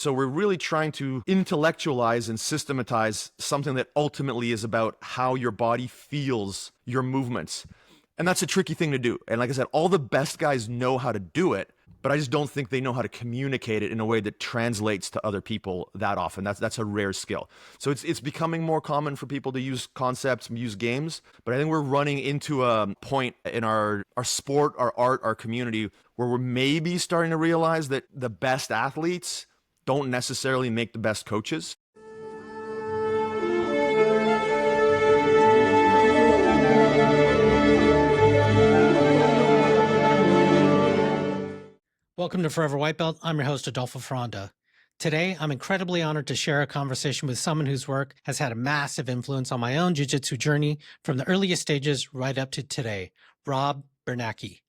So we're really trying to intellectualize and systematize something that ultimately is about how your body feels your movements. And that's a tricky thing to do. And like I said, all the best guys know how to do it, but I just don't think they know how to communicate it in a way that translates to other people that often. That's a rare skill. So it's becoming more common for people to use concepts, use games, but I think we're running into a point in our sport, our art, our community where we're maybe starting to realize that the best athletes don't necessarily make the best coaches. Welcome to Forever White Belt. I'm your host, Adolfo Fronda. Today, I'm incredibly honored to share a conversation with someone whose work has had a massive influence on my own jiu-jitsu journey from the earliest stages right up to today, Rob Biernacki.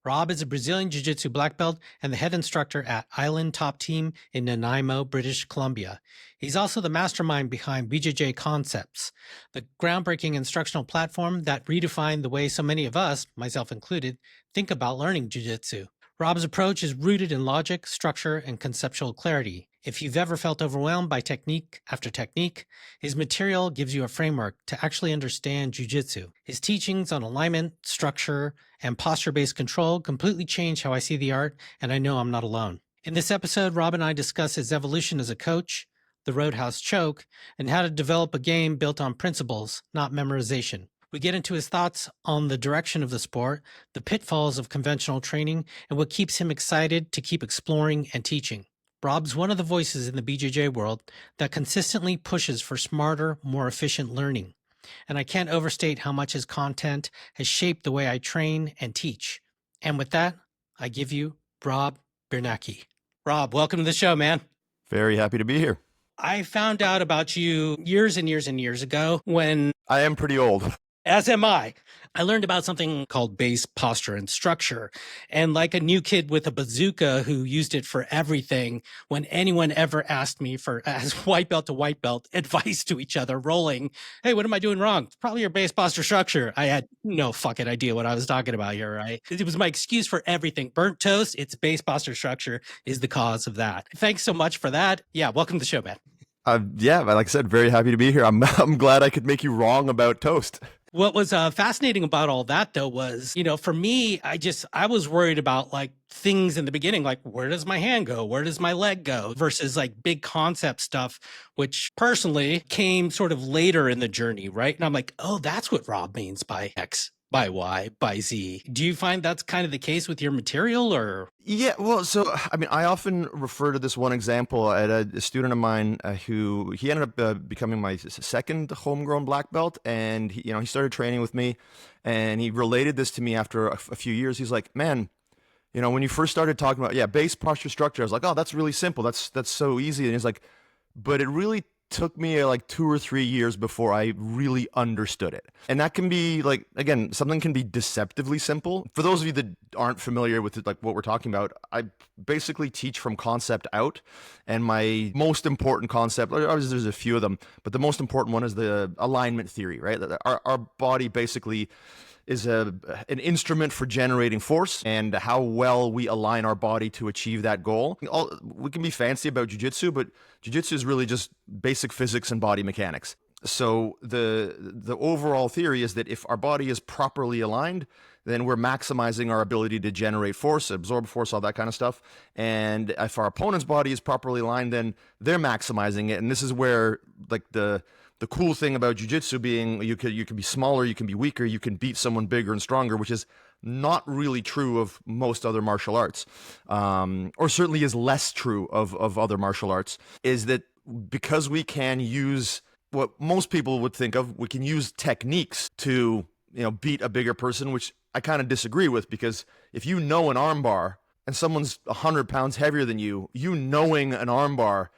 Rob is a Brazilian Jiu-Jitsu black belt and the head instructor at Island Top Team in Nanaimo, British Columbia. He's also the mastermind behind BJJ Concepts, the groundbreaking instructional platform that redefined the way so many of us, myself included, think about learning jiu-jitsu. Rob's approach is rooted in logic, structure, and conceptual clarity. If you've ever felt overwhelmed by technique after technique, his material gives you a framework to actually understand jiu-jitsu. His teachings on alignment, structure, and posture-based control completely change how I see the art, and I know I'm not alone. In this episode, Rob and I discuss his evolution as a coach, the Roadhouse Choke, and how to develop a game built on principles, not memorization. We get into his thoughts on the direction of the sport, the pitfalls of conventional training, and what keeps him excited to keep exploring and teaching. Rob's one of the voices in the BJJ world that consistently pushes for smarter, more efficient learning. And I can't overstate how much his content has shaped the way I train and teach. And with that, I give you Rob Biernacki. Rob, welcome to the show, man. Very happy to be here. I found out about you years and years and years ago when I am pretty old. As am I. I learned about something called base, posture, and structure. And like a new kid with a bazooka who used it for everything, when anyone ever asked me for, as white belt to white belt, advice to each other, rolling, hey, what am I doing wrong? It's probably your base, posture, structure. I had no fucking idea what I was talking about here, right? It was my excuse for everything. Burnt toast, it's base, posture, structure is the cause of that. Thanks so much for that. Yeah, welcome to the show, man. Yeah, like I said, very happy to be here. I'm glad I could make you wrong about toast. What was fascinating about all that, though, was, for me, I was worried about like things in the beginning, like where does my hand go? Where does my leg go? Versus like big concept stuff, which personally came sort of later in the journey, right? And I'm like, oh, that's what Rob means by X, by Y, by Z. Do you find that's kind of the case with your material or? Yeah, well, so, I mean, I often refer to this one example at a student of mine who, he ended up becoming my second homegrown black belt. And, he started training with me and he related this to me after a few years. He's like, man, when you first started talking about, base, posture, structure, I was like, oh, that's really simple. That's so easy. And he's like, but it really took me like 2 or 3 years before I really understood it. And that can be like, again, something can be deceptively simple. For those of you that aren't familiar with it, like what we're talking about, I basically teach from concept out. And my most important concept, obviously there's a few of them, but the most important one is the alignment theory, right? Our body basically is an instrument for generating force, and how well we align our body to achieve that goal. We can be fancy about jiu-jitsu, but jiu-jitsu is really just basic physics and body mechanics. So the overall theory is that if our body is properly aligned, then we're maximizing our ability to generate force, absorb force, all that kind of stuff. And if our opponent's body is properly aligned, then they're maximizing it. And this is where like the cool thing about jiu-jitsu being you can be smaller, you can be weaker, you can beat someone bigger and stronger, which is not really true of most other martial arts, or certainly is less true of other martial arts, is that because we can use what most people would think of, we can use techniques to beat a bigger person, which I kind of disagree with, because if you know an armbar and someone's 100 pounds heavier than you, knowing an armbar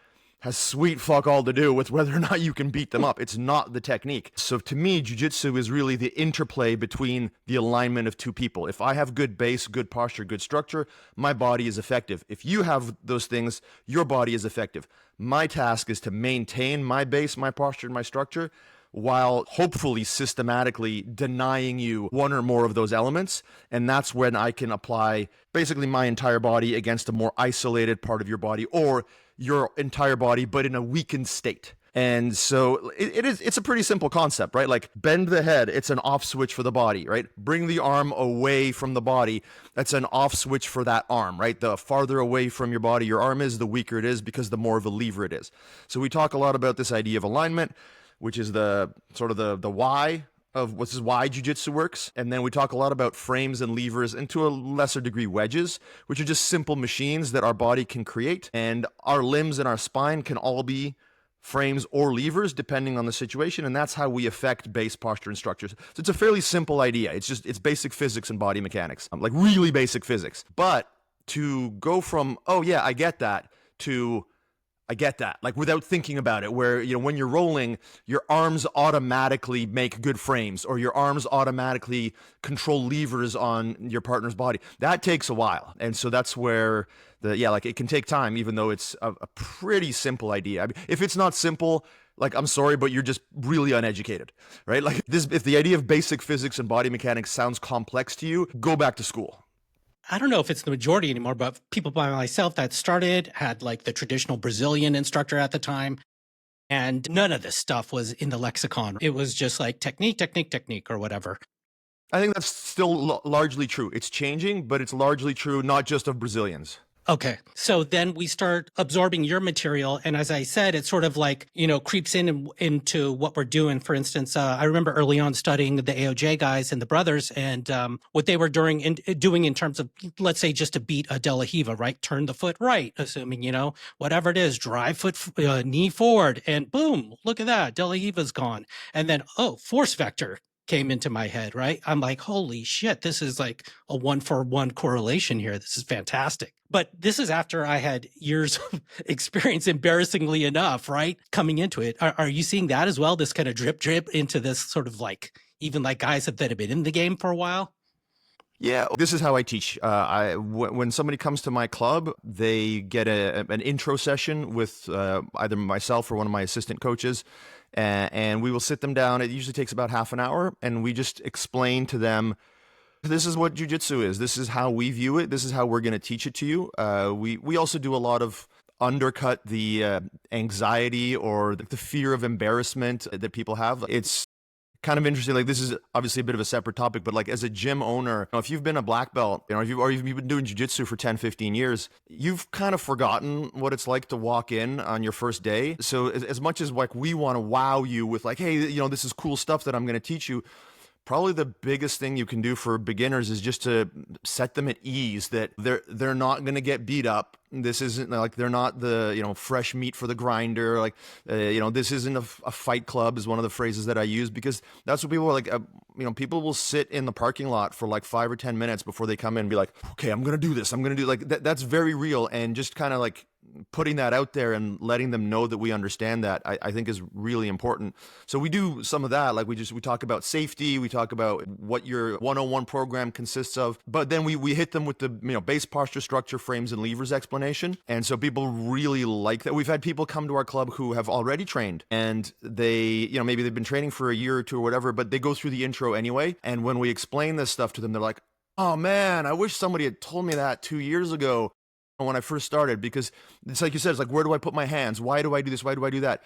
has sweet fuck all to do with whether or not you can beat them up. It's not the technique. So to me, jiu-jitsu is really the interplay between the alignment of two people. If I have good base, good posture, good structure, my body is effective. If you have those things, your body is effective. My task is to maintain my base, my posture, and my structure, while hopefully systematically denying you one or more of those elements. And that's when I can apply basically my entire body against a more isolated part of your body, or your entire body, but in a weakened state. And so it's a pretty simple concept, right? Like bend the head, it's an off switch for the body, right? Bring the arm away from the body, that's an off switch for that arm, right? The farther away from your body your arm is, the weaker it is because the more of a lever it is. So we talk a lot about this idea of alignment, which is the sort of the why of what's is why jiu-jitsu works. And then we talk a lot about frames and levers, and to a lesser degree wedges, which are just simple machines that our body can create. And our limbs and our spine can all be frames or levers depending on the situation, and that's how we affect base posture and structures. So it's a fairly simple idea. It's basic physics and body mechanics, like really basic physics. But to go from oh yeah I get that to I get that, like without thinking about it, where, you know, when you're rolling, your arms automatically make good frames, or your arms automatically control levers on your partner's body. That takes a while. And so that's where like it can take time, even though it's a pretty simple idea. I mean, if it's not simple, like, I'm sorry, but you're just really uneducated, right? Like this, if the idea of basic physics and body mechanics sounds complex to you, go back to school. I don't know if it's the majority anymore, but people by myself that started had like the traditional Brazilian instructor at the time. And none of this stuff was in the lexicon. It was just like technique, technique, technique, or whatever. I think that's still largely true. It's changing, but it's largely true not just of Brazilians. Okay. So then we start absorbing your material. And as I said, it sort of like, creeps into what we're doing. For instance, I remember early on studying the AOJ guys and the brothers and what they were doing in terms of, let's say, just to beat a De La Riva, right? Turn the foot right, assuming, whatever it is, drive foot, knee forward, and boom, look at that. De La Riva's gone. And then, force vector came into my head, right? I'm like, holy shit, this is like a 1-for-1 correlation here. This is fantastic. But this is after I had years of experience, embarrassingly enough, right? Coming into it. Are you seeing that as well? This kind of drip into this sort of like, even like guys that have been in the game for a while? Yeah, this is how I teach. When somebody comes to my club, they get an intro session with either myself or one of my assistant coaches, and we will sit them down. It usually takes about half an hour, and we just explain to them, this is what jiu-jitsu is. This is how we view it. This is how we're going to teach it to you. We also do a lot of undercut the anxiety or the fear of embarrassment that people have. It's kind of interesting. Like, this is obviously a bit of a separate topic, but like as a gym owner, if you've been a black belt, if you've been doing jiu-jitsu for 10, 15 years, you've kind of forgotten what it's like to walk in on your first day. So as much as like we want to wow you with like, hey, this is cool stuff that I'm going to teach you, probably the biggest thing you can do for beginners is just to set them at ease that they're not going to get beat up. This isn't like, they're not the, fresh meat for the grinder. Like, this isn't a fight club is one of the phrases that I use, because that's what people are like, people will sit in the parking lot for like 5 or 10 minutes before they come in and be like, okay, I'm going to do this. I'm going to do like that. That's very real. And just kind of like putting that out there and letting them know that we understand that, I think is really important. So we do some of that. Like we talk about safety. We talk about what your 101 program consists of, but then we hit them with the, base posture, structure, frames, and levers explanation. And so people really like that. We've had people come to our club who have already trained, and they, maybe they've been training for a year or two or whatever, but they go through the intro anyway. And when we explain this stuff to them, they're like, oh man, I wish somebody had told me that 2 years ago when I first started, because it's like you said, it's like, where do I put my hands? Why do I do this? Why do I do that?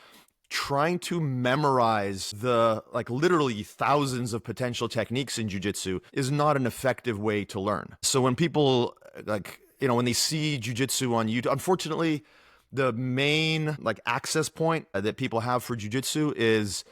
Trying to memorize the like literally thousands of potential techniques in jiu-jitsu is not an effective way to learn. So when people like, when they see jiu-jitsu on YouTube, unfortunately, the main like access point that people have for jiu-jitsu is,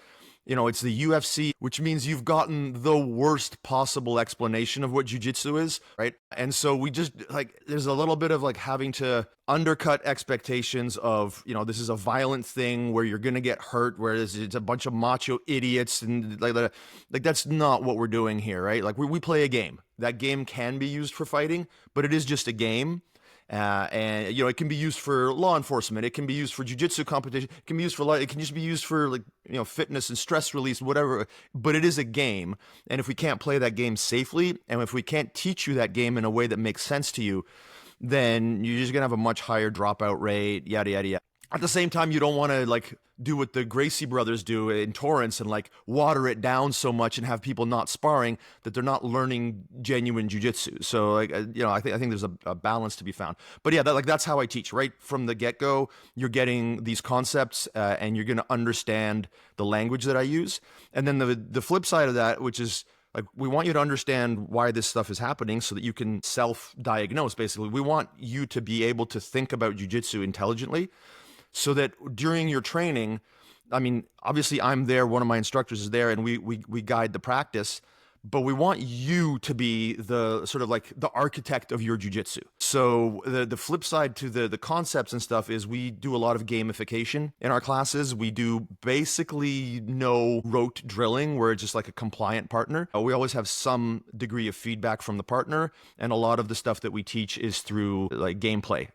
it's the UFC, which means you've gotten the worst possible explanation of what jiu-jitsu is, right? And so we just like, there's a little bit of like having to undercut expectations of, this is a violent thing where you're going to get hurt, whereas it's a bunch of macho idiots. And like that's not what we're doing here, right? Like we play a game. That game can be used for fighting, but it is just a game. And it can be used for law enforcement. It can be used for jiu-jitsu competition. It can be used for it can just be used for like, fitness and stress release, whatever. But it is a game. And if we can't play that game safely, and if we can't teach you that game in a way that makes sense to you, then you're just going to have a much higher dropout rate, yada, yada, yada. At the same time, you don't want to like do what the Gracie brothers do in Torrance and like water it down so much and have people not sparring that they're not learning genuine jujitsu. So like I think there's a balance to be found. But yeah, that's how I teach. Right from the get go, you're getting these concepts and you're going to understand the language that I use. And then the flip side of that, which is like we want you to understand why this stuff is happening so that you can self-diagnose. Basically, we want you to be able to think about jujitsu intelligently so that during your training, I mean, obviously I'm there, one of my instructors is there, and we guide the practice, but we want you to be the sort of like the architect of your jujitsu. So the flip side to the concepts and stuff is we do a lot of gamification in our classes. We do basically no rote drilling where it's just like a compliant partner. We always have some degree of feedback from the partner, and a lot of the stuff that we teach is through like gameplay.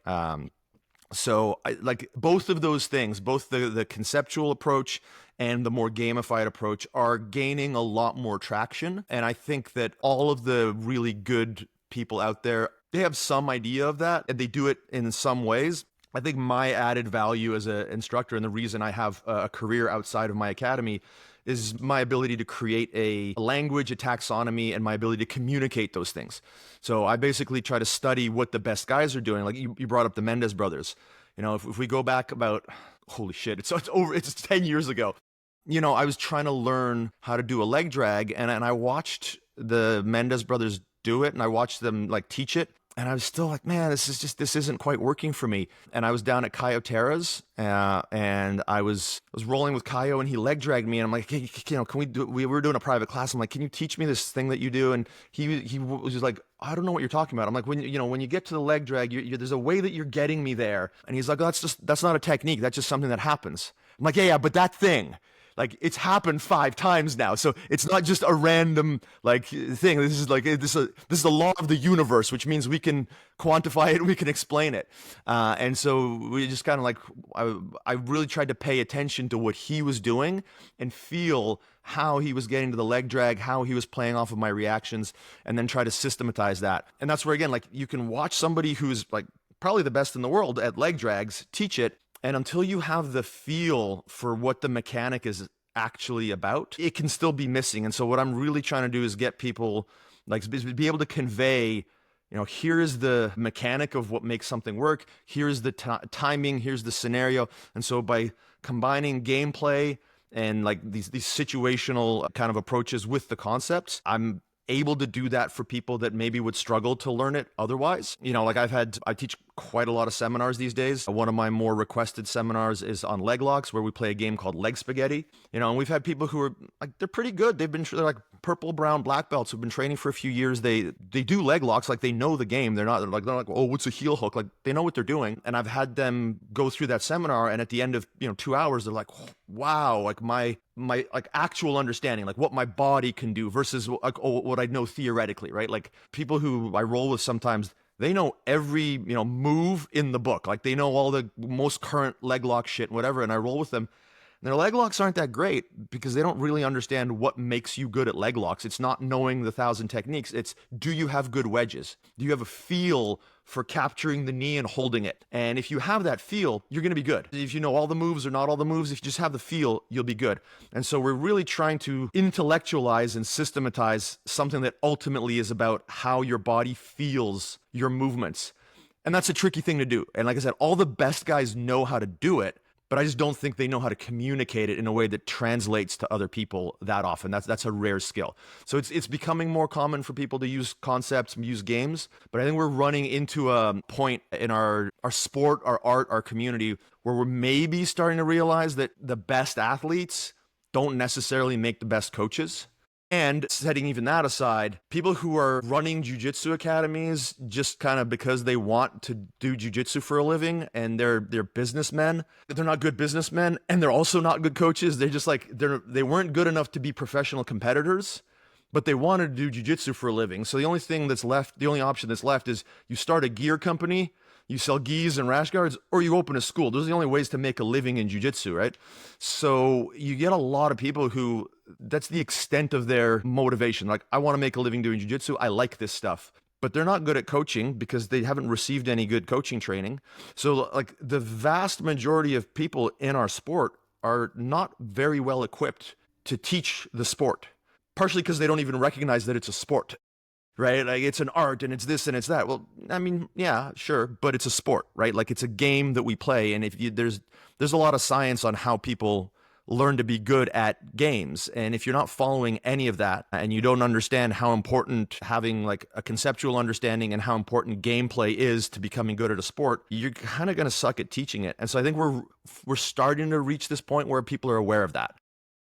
So I like both of those things, both the conceptual approach and the more gamified approach are gaining a lot more traction. And I think that all of the really good people out there, they have some idea of that and they do it in some ways. I think my added value as an instructor and the reason I have a career outside of my academy is my ability to create a language, a taxonomy, and my ability to communicate those things. So I basically try to study what the best guys are doing. Like you brought up the Mendez brothers. If we go back about, holy shit, it's 10 years ago. I was trying to learn how to do a leg drag and I watched the Mendez brothers do it and I watched them like teach it. And I was still like, man, this isn't quite working for me. And I was down at Caio Terra's, and I was rolling with Caio, and he leg dragged me, and I'm like, hey, can we do? We were doing a private class. I'm like, can you teach me this thing that you do? And he was just like, I don't know what you're talking about. I'm like, when you get to the leg drag, there's a way that you're getting me there. And he's like, oh, that's not a technique. That's just something that happens. I'm like, yeah, but that thing. Like it's happened 5 times now, so it's not just a random like thing. This is the law of the universe, which means we can quantify it, we can explain it, and so we just kind of like I really tried to pay attention to what he was doing and feel how he was getting to the leg drag, how he was playing off of my reactions, and then try to systematize that. And that's where again, like you can watch somebody who's like probably the best in the world at leg drags teach it. And until you have the feel for what the mechanic is actually about, it can still be missing. And so what I'm really trying to do is get people like be able to convey, here is the mechanic of what makes something work. Here's the timing. Here's the scenario. And so by combining gameplay and like these situational kind of approaches with the concepts, I'm able to do that for people that maybe would struggle to learn it otherwise. Like I teach quite a lot of seminars these days. One of my more requested seminars is on leg locks, where we play a game called leg spaghetti. And we've had people who are like, they're pretty good. They're like purple, brown, black belts who've been training for a few years. They do leg locks, like they know the game. They're not like, oh, what's a heel hook? Like they know what they're doing. And I've had them go through that seminar, and at the end of 2 hours, they're like, wow, like my like actual understanding, like what my body can do versus like what I know theoretically, right? Like people who I roll with sometimes, they know every move in the book, like they know all the most current leg lock shit, whatever. And I roll with them. Their leg locks aren't that great because they don't really understand what makes you good at leg locks. It's not knowing the 1,000 techniques. It's, do you have good wedges? Do you have a feel for capturing the knee and holding it? And if you have that feel, you're going to be good. If you know all the moves or not all the moves, if you just have the feel, you'll be good. And so we're really trying to intellectualize and systematize something that ultimately is about how your body feels your movements. And that's a tricky thing to do. And like I said, all the best guys know how to do it, but I just don't think they know how to communicate it in a way that translates to other people that often. That's a rare skill. So it's becoming more common for people to use concepts, use games, but I think we're running into a point in our sport, our art, our community where we're maybe starting to realize that the best athletes don't necessarily make the best coaches. And setting even that aside, people who are running jiu-jitsu academies just kind of because they want to do jiu-jitsu for a living and they're businessmen, they're not good businessmen and they're also not good coaches. They're just like, they weren't good enough to be professional competitors, but they wanted to do jiu-jitsu for a living. So the only option that's left is you start a gear company, you sell gis and rash guards, or you open a school. Those are the only ways to make a living in jiu-jitsu, right? So you get a lot of people who, that's the extent of their motivation. Like, I want to make a living doing jiu-jitsu. I like this stuff. but they're not good at coaching because they haven't received any good coaching training. So like the vast majority of people in our sport are not very well equipped to teach the sport, partially because they don't even recognize that it's a sport, right? Like it's an art and it's this and it's that. Well, I mean, yeah, sure, but it's a sport, right? Like it's a game that we play, and if you, there's a lot of science on how people learn to be good at games. And if you're not following any of that and you don't understand how important having like a conceptual understanding and how important gameplay is to becoming good at a sport, you're kind of going to suck at teaching it. And so I think we're starting to reach this point where people are aware of that.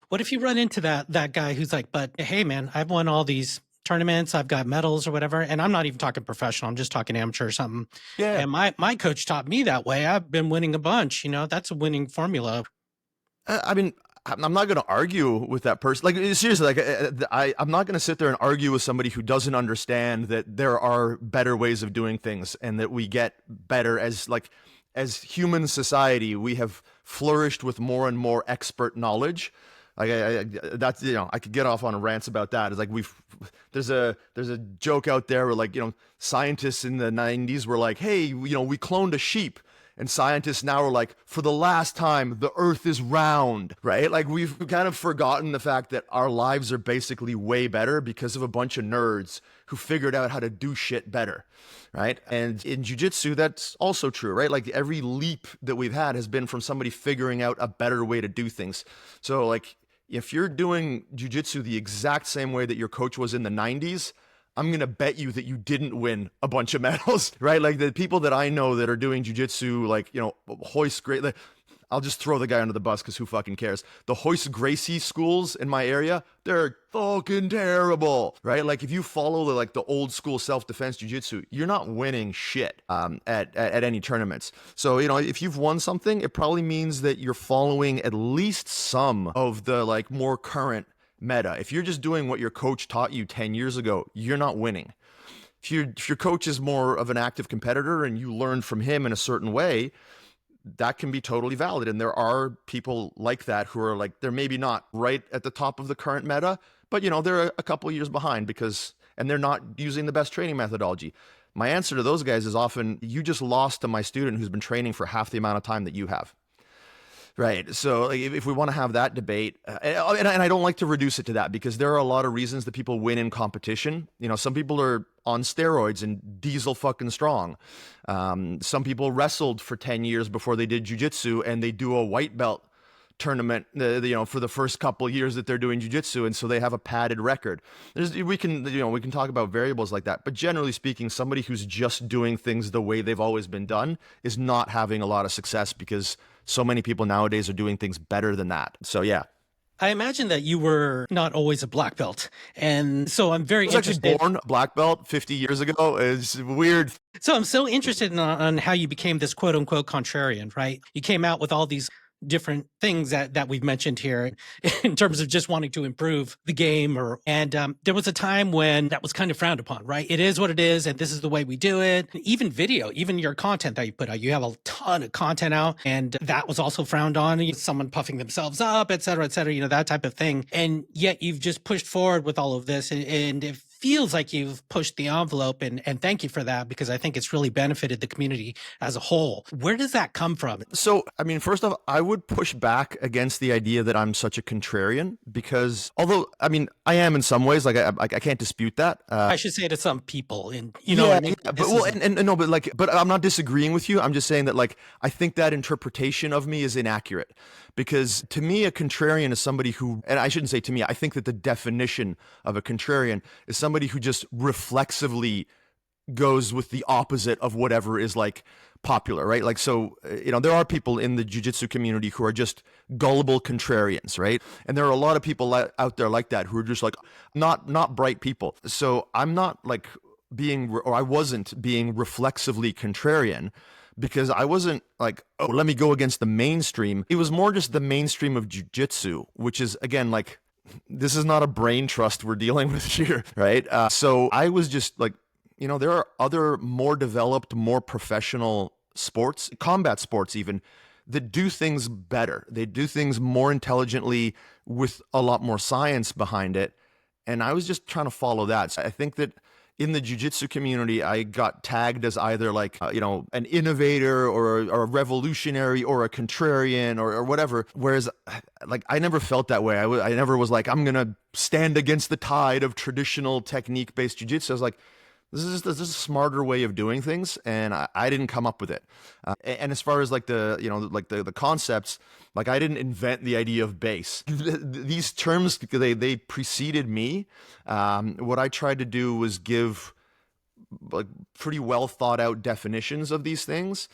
What if you run into that guy who's like, but hey, man, I've won all these tournaments, I've got medals or whatever, and I'm not even talking professional, I'm just talking amateur or something. Yeah. And my coach taught me that way. I've been winning a bunch. That's a winning formula. I mean, I'm not going to argue with that person. Like seriously, like I'm not going to sit there and argue with somebody who doesn't understand that there are better ways of doing things and that we get better as human society. We have flourished with more and more expert knowledge. Like that's I could get off on rants about that. It's like there's a joke out there where like scientists in the 90s were like, hey, we cloned a sheep. And scientists now are like, for the last time, the earth is round, right? Like we've kind of forgotten the fact that our lives are basically way better because of a bunch of nerds who figured out how to do shit better, right? And in jiu-jitsu, that's also true, right? Like every leap that we've had has been from somebody figuring out a better way to do things. So like if you're doing jiu-jitsu the exact same way that your coach was in the 90s, I'm going to bet you that you didn't win a bunch of medals, right? Like the people that I know that are doing jiu-jitsu, like, Hoist Gracie, like, I'll just throw the guy under the bus because who fucking cares? The Hoist Gracie schools in my area, they're fucking terrible, right? Like if you follow the old school self-defense jiu-jitsu, you're not winning shit at any tournaments. So, if you've won something, it probably means that you're following at least some of the like more current meta. If you're just doing what your coach taught you 10 years ago, you're not winning. If your coach is more of an active competitor and you learned from him in a certain way, that can be totally valid. And there are people like that who are like, they're maybe not right at the top of the current meta, but they're a couple of years behind and they're not using the best training methodology. My answer to those guys is often, you just lost to my student who's been training for half the amount of time that you have. Right. So if we want to have that debate, and I don't like to reduce it to that because there are a lot of reasons that people win in competition. Some people are on steroids and diesel fucking strong. Some people wrestled for 10 years before they did jiu-jitsu and they do a white belt tournament, for the first couple of years that they're doing jiu-jitsu. And so they have a padded record. We can talk about variables like that. But generally speaking, somebody who's just doing things the way they've always been done is not having a lot of success because so many people nowadays are doing things better than that. So yeah. I imagine that you were not always a black belt. And so I'm very interested. I was actually born a black belt 50 years ago. It's weird. So I'm so interested on how you became this quote unquote contrarian, right? You came out with all these different things that we've mentioned here in terms of just wanting to improve the game and there was a time when that was kind of frowned upon, right? It is what it is and this is the way we do it. Even video, even your content that you put out, you have a ton of content out and that was also frowned on. Someone puffing themselves up, et cetera, that type of thing. And yet you've just pushed forward with all of this and it feels like you've pushed the envelope and thank you for that because I think it's really benefited the community as a whole. Where does that come from? So, I mean, first off, I would push back against the idea that I'm such a contrarian because although, I mean, I am in some ways, like I can't dispute that. I should say to some people and what I mean? Yeah, but I'm not disagreeing with you. I'm just saying that like, I think that interpretation of me is inaccurate because to me, a contrarian is somebody who, and I shouldn't say to me, I think that the definition of a contrarian is somebody who just reflexively goes with the opposite of whatever is like popular, right? Like, so, there are people in the jiu-jitsu community who are just gullible contrarians, right? And there are a lot of people out there like that who are just like not bright people. So I'm not like I wasn't being reflexively contrarian because I wasn't like, oh, let me go against the mainstream. It was more just the mainstream of jiu-jitsu, which is again, like, this is not a brain trust we're dealing with here, right? So I was just like, there are other more developed, more professional sports, combat sports even, that do things better. They do things more intelligently with a lot more science behind it. And I was just trying to follow that. So I think that in the jiu-jitsu community, I got tagged as either like, an innovator or a revolutionary or a contrarian or whatever. Whereas like, I never felt that way. I never was like, I'm going to stand against the tide of traditional technique-based jiu-jitsu. I was like, this is a smarter way of doing things, and I didn't come up with it. And as far as like the concepts, like I didn't invent the idea of base. These terms they preceded me. What I tried to do was give like pretty well thought out definitions of these things.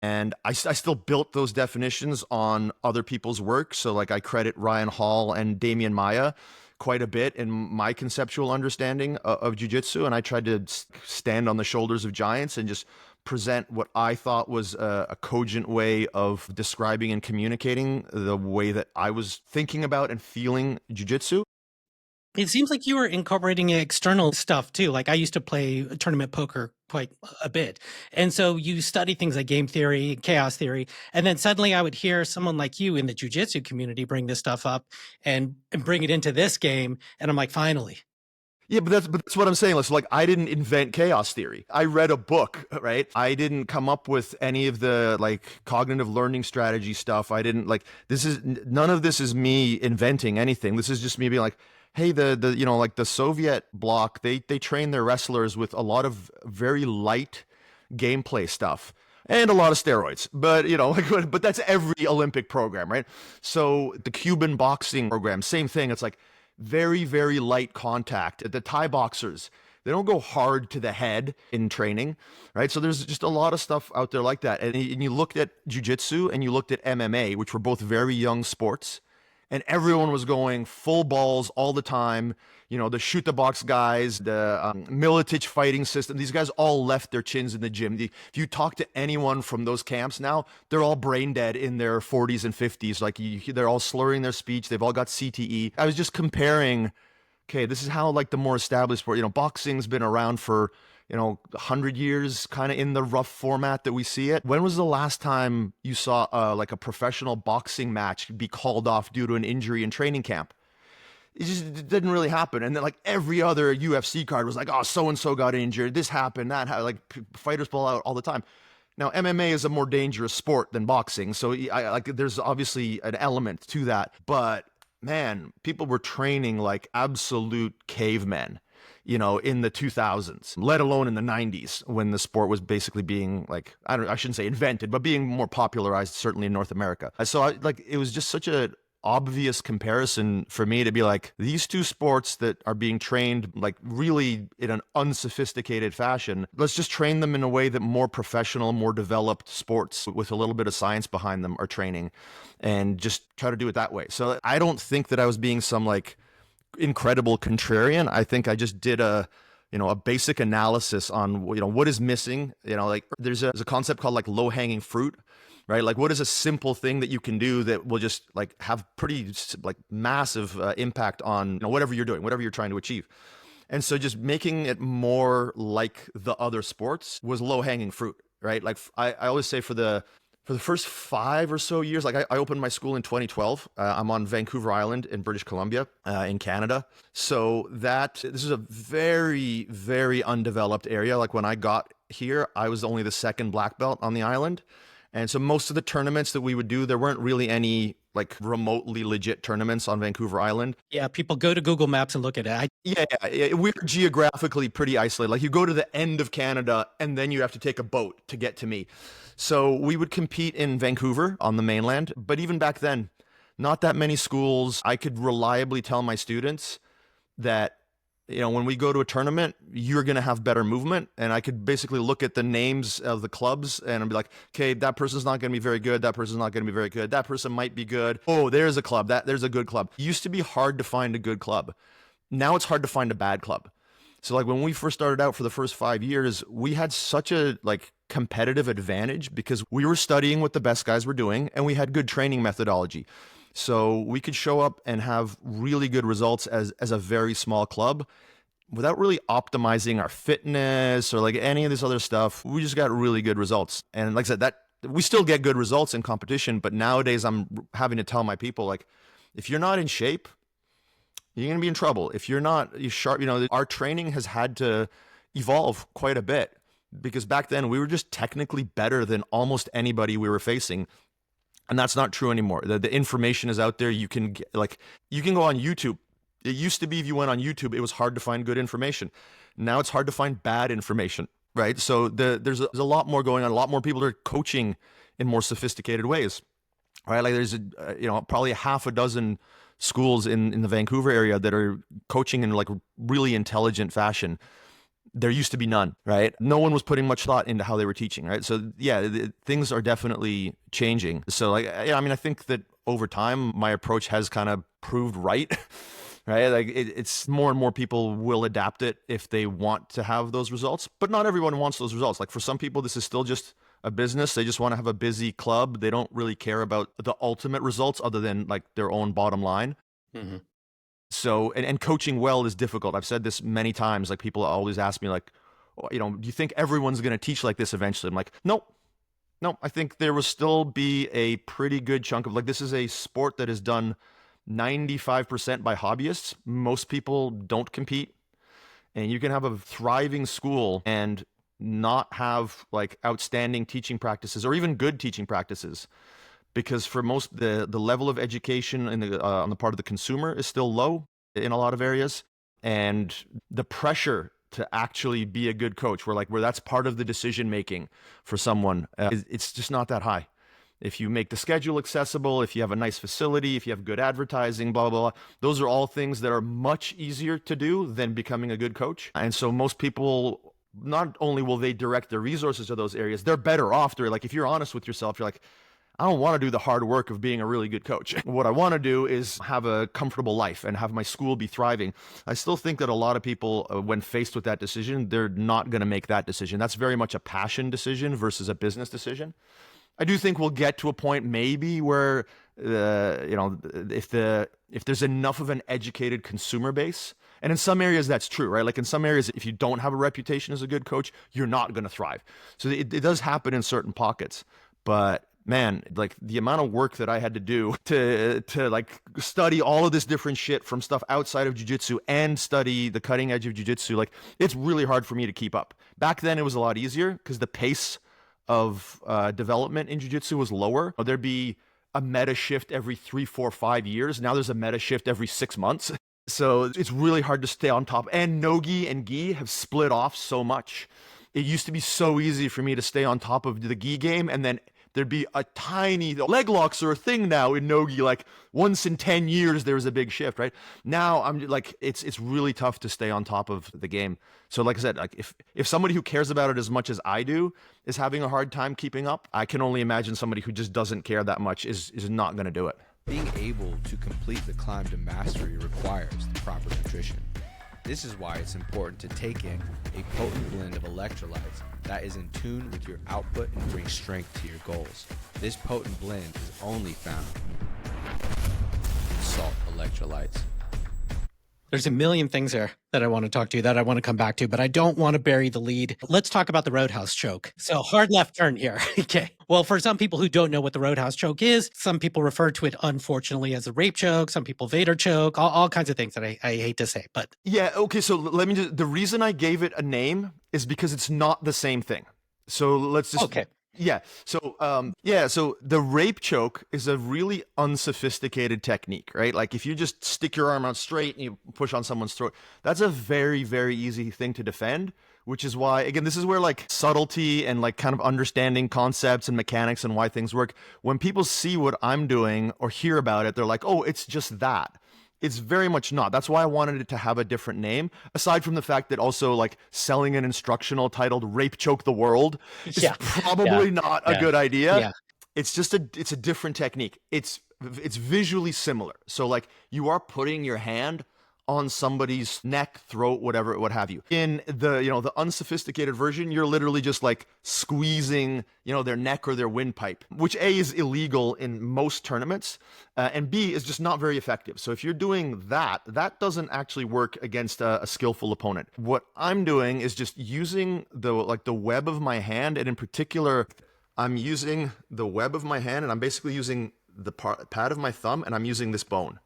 And I still built those definitions on other people's work. So, like, I credit Ryan Hall and Damian Maya quite a bit in my conceptual understanding of jiu-jitsu. And I tried to stand on the shoulders of giants and just present what I thought was a cogent way of describing and communicating the way that I was thinking about and feeling jiu-jitsu. It seems like you were incorporating external stuff too. Like I used to play tournament poker quite a bit. And so you study things like game theory, chaos theory, and then suddenly I would hear someone like you in the jujitsu community bring this stuff up and bring it into this game. And I'm like, finally. Yeah, but that's what I'm saying. So, like, I didn't invent chaos theory. I read a book, right? I didn't come up with any of the like cognitive learning strategy stuff. I didn't like this is none of this is me inventing anything. This is just me being like, hey, the like the Soviet bloc, they train their wrestlers with a lot of very light gameplay stuff and a lot of steroids. But like, but that's every Olympic program, right? So the Cuban boxing program, same thing. It's like very, very light contact. The Thai boxers, they don't go hard to the head in training, right? So there's just a lot of stuff out there like that. And you looked at jiu-jitsu and you looked at MMA, which were both very young sports, and everyone was going full balls all the time. The shoot the box guys, the Militich fighting system, these guys all left their chins in the gym. If you talk to anyone from those camps now, they're all brain dead in their 40s and 50s. Like they're all slurring their speech. They've all got CTE. I was just comparing, okay, this is how like the more established sport, boxing's been around for 100 years, kind of in the rough format that we see it. When was the last time you saw like a professional boxing match be called off due to an injury in training camp? It didn't really happen. And then like every other UFC card was like, oh, so-and-so got injured. This happened, that happened. Like fighters pull out all the time. Now, MMA is a more dangerous sport than boxing. So there's obviously an element to that. But man, people were training like absolute cavemen, in the 2000s, let alone in the 90s when the sport was basically being like, I shouldn't say invented, but being more popularized, certainly in North America. So it was just such a obvious comparison for me to be like, these two sports that are being trained like really in an unsophisticated fashion, let's just train them in a way that more professional, more developed sports with a little bit of science behind them are training, and just try to do it that way. So I don't think that I was being some like incredible contrarian. I think I just did a basic analysis on what is missing. Like there's a concept called like low hanging fruit, right? Like what is a simple thing that you can do that will just like have pretty like massive impact on whatever you're doing, whatever you're trying to achieve. And so just making it more like the other sports was low hanging fruit, right? Like I always say for the first 5 or so years, like I opened my school in 2012. I'm on Vancouver Island in British Columbia, in Canada. So this is a very, very undeveloped area. Like when I got here, I was only the second black belt on the island. And so most of the tournaments that we would do, there weren't really any like remotely legit tournaments on Vancouver Island. Yeah, people go to Google Maps and look at it. Yeah, we're geographically pretty isolated. Like you go to the end of Canada and then you have to take a boat to get to me. So we would compete in Vancouver on the mainland. But even back then, not that many schools. I could reliably tell my students that when we go to a tournament, you're going to have better movement. And I could basically look at the names of the clubs and I'd be like, okay, that person's not going to be very good. That person's not going to be very good. That person might be good. Oh, there's a club. There's a good club. It used to be hard to find a good club. Now it's hard to find a bad club. So like when we first started out for the first 5 years, we had such a like competitive advantage because we were studying what the best guys were doing and we had good training methodology. So we could show up and have really good results as a very small club without really optimizing our fitness or like any of this other stuff. We just got really good results. And like I said, that we still get good results in competition, but nowadays I'm having to tell my people, like, if you're not in shape, you're going to be in trouble. If you're not sharp, our training has had to evolve quite a bit, because back then we were just technically better than almost anybody we were facing. And that's not true anymore. The information is out there. You can you can go on YouTube. It used to be if you went on YouTube, it was hard to find good information. Now it's hard to find bad information, right? So there's a lot more going on. A lot more people are coaching in more sophisticated ways, right? Like there's probably a half a dozen schools in the Vancouver area that are coaching in like really intelligent fashion. There used to be none, right? No one was putting much thought into how they were teaching, right? So yeah, things are definitely changing. So like, I mean, I think that over time, my approach has kind of proved right, right? Like it's more and more people will adapt it if they want to have those results, but not everyone wants those results. Like for some people, this is still just a business. They just want to have a busy club. They don't really care about the ultimate results other than like their own bottom line. Mm-hmm. So, and coaching well is difficult. I've said this many times. Like people always ask me like, do you think everyone's going to teach like this eventually? I'm like, nope. No, I think there will still be a pretty good chunk of like, this is a sport that is done 95% by hobbyists. Most people don't compete, and you can have a thriving school and not have like outstanding teaching practices or even good teaching practices, because for most the level of education on the part of the consumer is still low in a lot of areas, and the pressure to actually be a good coach, where that's part of the decision making for someone, it's just not that high. If you make the schedule accessible, if you have a nice facility, if you have good advertising, blah, blah, blah, those are all things that are much easier to do than becoming a good coach. And so most people, not only will they direct their resources to those areas, they're better off. They're like, if you're honest with yourself, you're like, I don't want to do the hard work of being a really good coach. What I want to do is have a comfortable life and have my school be thriving. I still think that a lot of people, when faced with that decision, they're not going to make that decision. That's very much a passion decision versus a business decision. I do think we'll get to a point maybe where, if there's enough of an educated consumer base, and in some areas that's true, right? Like in some areas, if you don't have a reputation as a good coach, you're not going to thrive. So it does happen in certain pockets, but man, like the amount of work that I had to do to like study all of this different shit from stuff outside of jiu-jitsu and study the cutting edge of jiu-jitsu, like it's really hard for me to keep up. Back then it was a lot easier because the pace of development in jiu-jitsu was lower. There'd be a meta shift every 3, 4, 5 years. Now there's a meta shift every 6 months. So it's really hard to stay on top. And no-gi and gi have split off so much. It used to be so easy for me to stay on top of the gi game, and then there'd be a tiny leg locks are a thing now in no-gi. Like once in 10 years, there was a big shift, right? Now I'm like, it's really tough to stay on top of the game. So like I said, like if somebody who cares about it as much as I do is having a hard time keeping up, I can only imagine somebody who just doesn't care that much is not going to do it. Being able to complete the climb to mastery requires the proper nutrition. This is why it's important to take in a potent blend of electrolytes that is in tune with your output and brings strength to your goals. This potent blend is only found in salt electrolytes. There's a million things there that I want to talk to you, that I want to come back to, but I don't want to bury the lead. Let's talk about the Roadhouse Choke. So hard left turn here. Okay. Well, for some people who don't know what the Roadhouse Choke is, some people refer to it, unfortunately, as a rape choke. Some people Vader choke, all kinds of things that I hate to say, but. Yeah. Okay. So let me the reason I gave it a name is because it's not the same thing. So let's just. Okay. Yeah. So, so the rape choke is a really unsophisticated technique, right? Like if you just stick your arm out straight and you push on someone's throat, that's a very, very easy thing to defend, which is why, again, this is where like subtlety and like kind of understanding concepts and mechanics and why things work. When people see what I'm doing or hear about it, they're like, oh, it's just that. It's very much not. That's why I wanted it to have a different name, aside from the fact that also like selling an instructional titled Rape Choke the World is probably not a good idea. Yeah. It's just it's a different technique. It's visually similar. So like you are putting your hand on somebody's neck, throat, whatever, what have you. In the unsophisticated version, you're literally just like squeezing, their neck or their windpipe, which A is illegal in most tournaments, and B is just not very effective. So if you're doing that, that doesn't actually work against a skillful opponent. What I'm doing is just using the web of my hand, and in particular, I'm using the web of my hand, and I'm basically using the pad of my thumb, and I'm using this bone.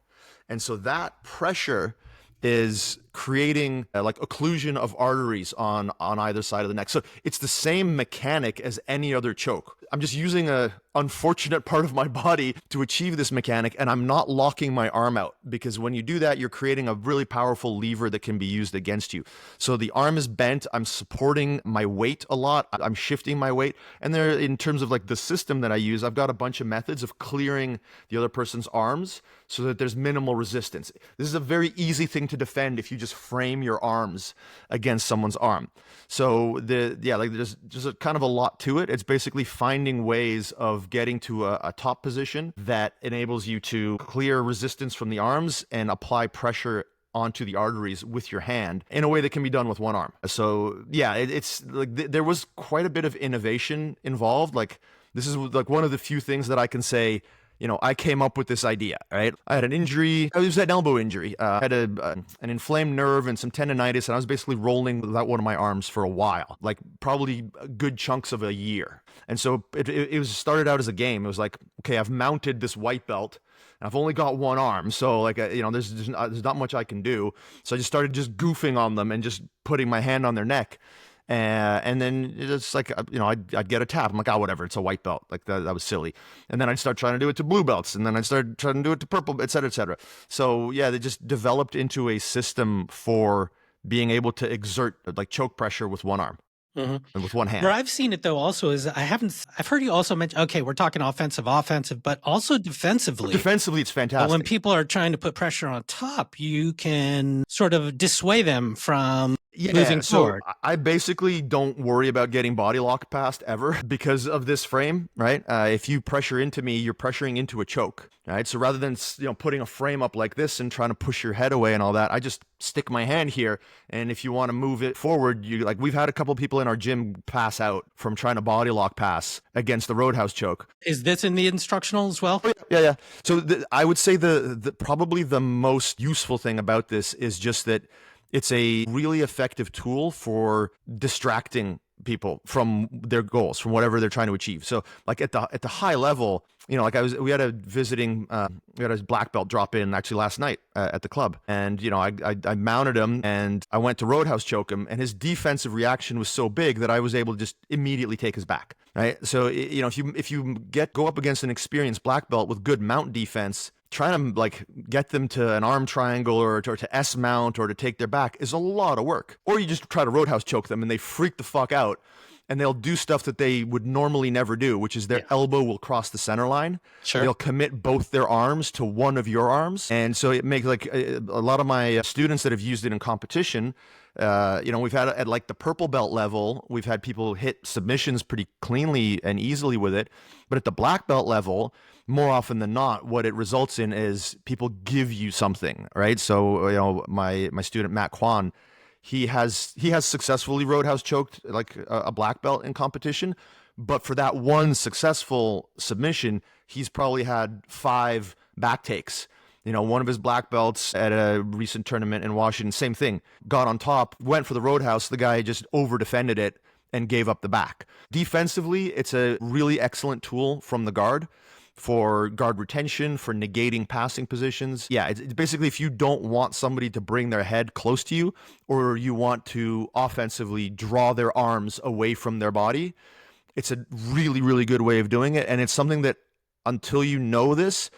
And so that pressure is creating like occlusion of arteries on either side of the neck. So it's the same mechanic as any other choke. I'm just using a unfortunate part of my body to achieve this mechanic, and I'm not locking my arm out, because when you do that, you're creating a really powerful lever that can be used against you. So the arm is bent. I'm supporting my weight a lot. I'm shifting my weight. And there, in terms of like the system that I use, I've got a bunch of methods of clearing the other person's arms so that there's minimal resistance. This is a very easy thing to defend if you just frame your arms against someone's arm. So there's just a kind of a lot to it. It's basically finding ways of getting to a top position that enables you to clear resistance from the arms and apply pressure onto the arteries with your hand in a way that can be done with one arm. So yeah, it's like there was quite a bit of innovation involved. Like this is like one of the few things that I can say, I came up with this idea, right? I had an injury. It was an elbow injury. I had an inflamed nerve and some tendonitis, and I was basically rolling without one of my arms for a while, like probably good chunks of a year. And so it was started out as a game. It was like, okay, I've mounted this white belt. I've only got one arm, so like there's not much I can do. So I just started just goofing on them and just putting my hand on their neck. And then it's like, I'd get a tap. I'm like, whatever, it's a white belt. Like that was silly. And then I'd start trying to do it to blue belts. And then I'd start trying to do it to purple, et cetera, et cetera. So yeah, they just developed into a system for being able to exert like choke pressure with one arm. Mm-hmm. And with one hand. Where I've seen it though also is I've heard you also mention, okay, we're talking offensive, but also defensively. Defensively, it's fantastic. But when people are trying to put pressure on top, you can sort of dissuade them from moving forward. I basically don't worry about getting body lock passed ever because of this frame, right? If you pressure into me, you're pressuring into a choke, right? So rather than putting a frame up like this and trying to push your head away and all that, I just stick my hand here, and if you want to move it forward, we've had a couple people in our gym pass out from trying to body lock pass against the Roadhouse Choke. Is this in the instructional as well? Oh, yeah. So I would say the probably the most useful thing about this is just that it's a really effective tool for distracting people from their goals, from whatever they're trying to achieve. So like at the high level, we had a black belt drop in actually last night at the club, and I mounted him and I went to Roadhouse Choke him, and his defensive reaction was so big that I was able to just immediately take his back. Right. So if you go up against an experienced black belt with good mount defense, trying to like get them to an arm triangle or to S mount or to take their back is a lot of work. Or you just try to Roadhouse Choke them and they freak the fuck out and they'll do stuff that they would normally never do, which is their elbow will cross the center line. Sure. They'll commit both their arms to one of your arms. And so it makes like a lot of my students that have used it in competition, we've had at like the purple belt level, we've had people hit submissions pretty cleanly and easily with it. But at the black belt level, more often than not, what it results in is people give you something, right? So, my student, Matt Kwan, he has successfully Roadhouse choked like a black belt in competition. But for that one successful submission, he's probably had 5 back takes. One of his black belts at a recent tournament in Washington, same thing, got on top, went for the Roadhouse. The guy just over defended it and gave up the back. Defensively, it's a really excellent tool from the guard for guard retention, for negating passing positions. Yeah, it's basically if you don't want somebody to bring their head close to you, or you want to offensively draw their arms away from their body, it's a really, really good way of doing it. And it's something that until you know this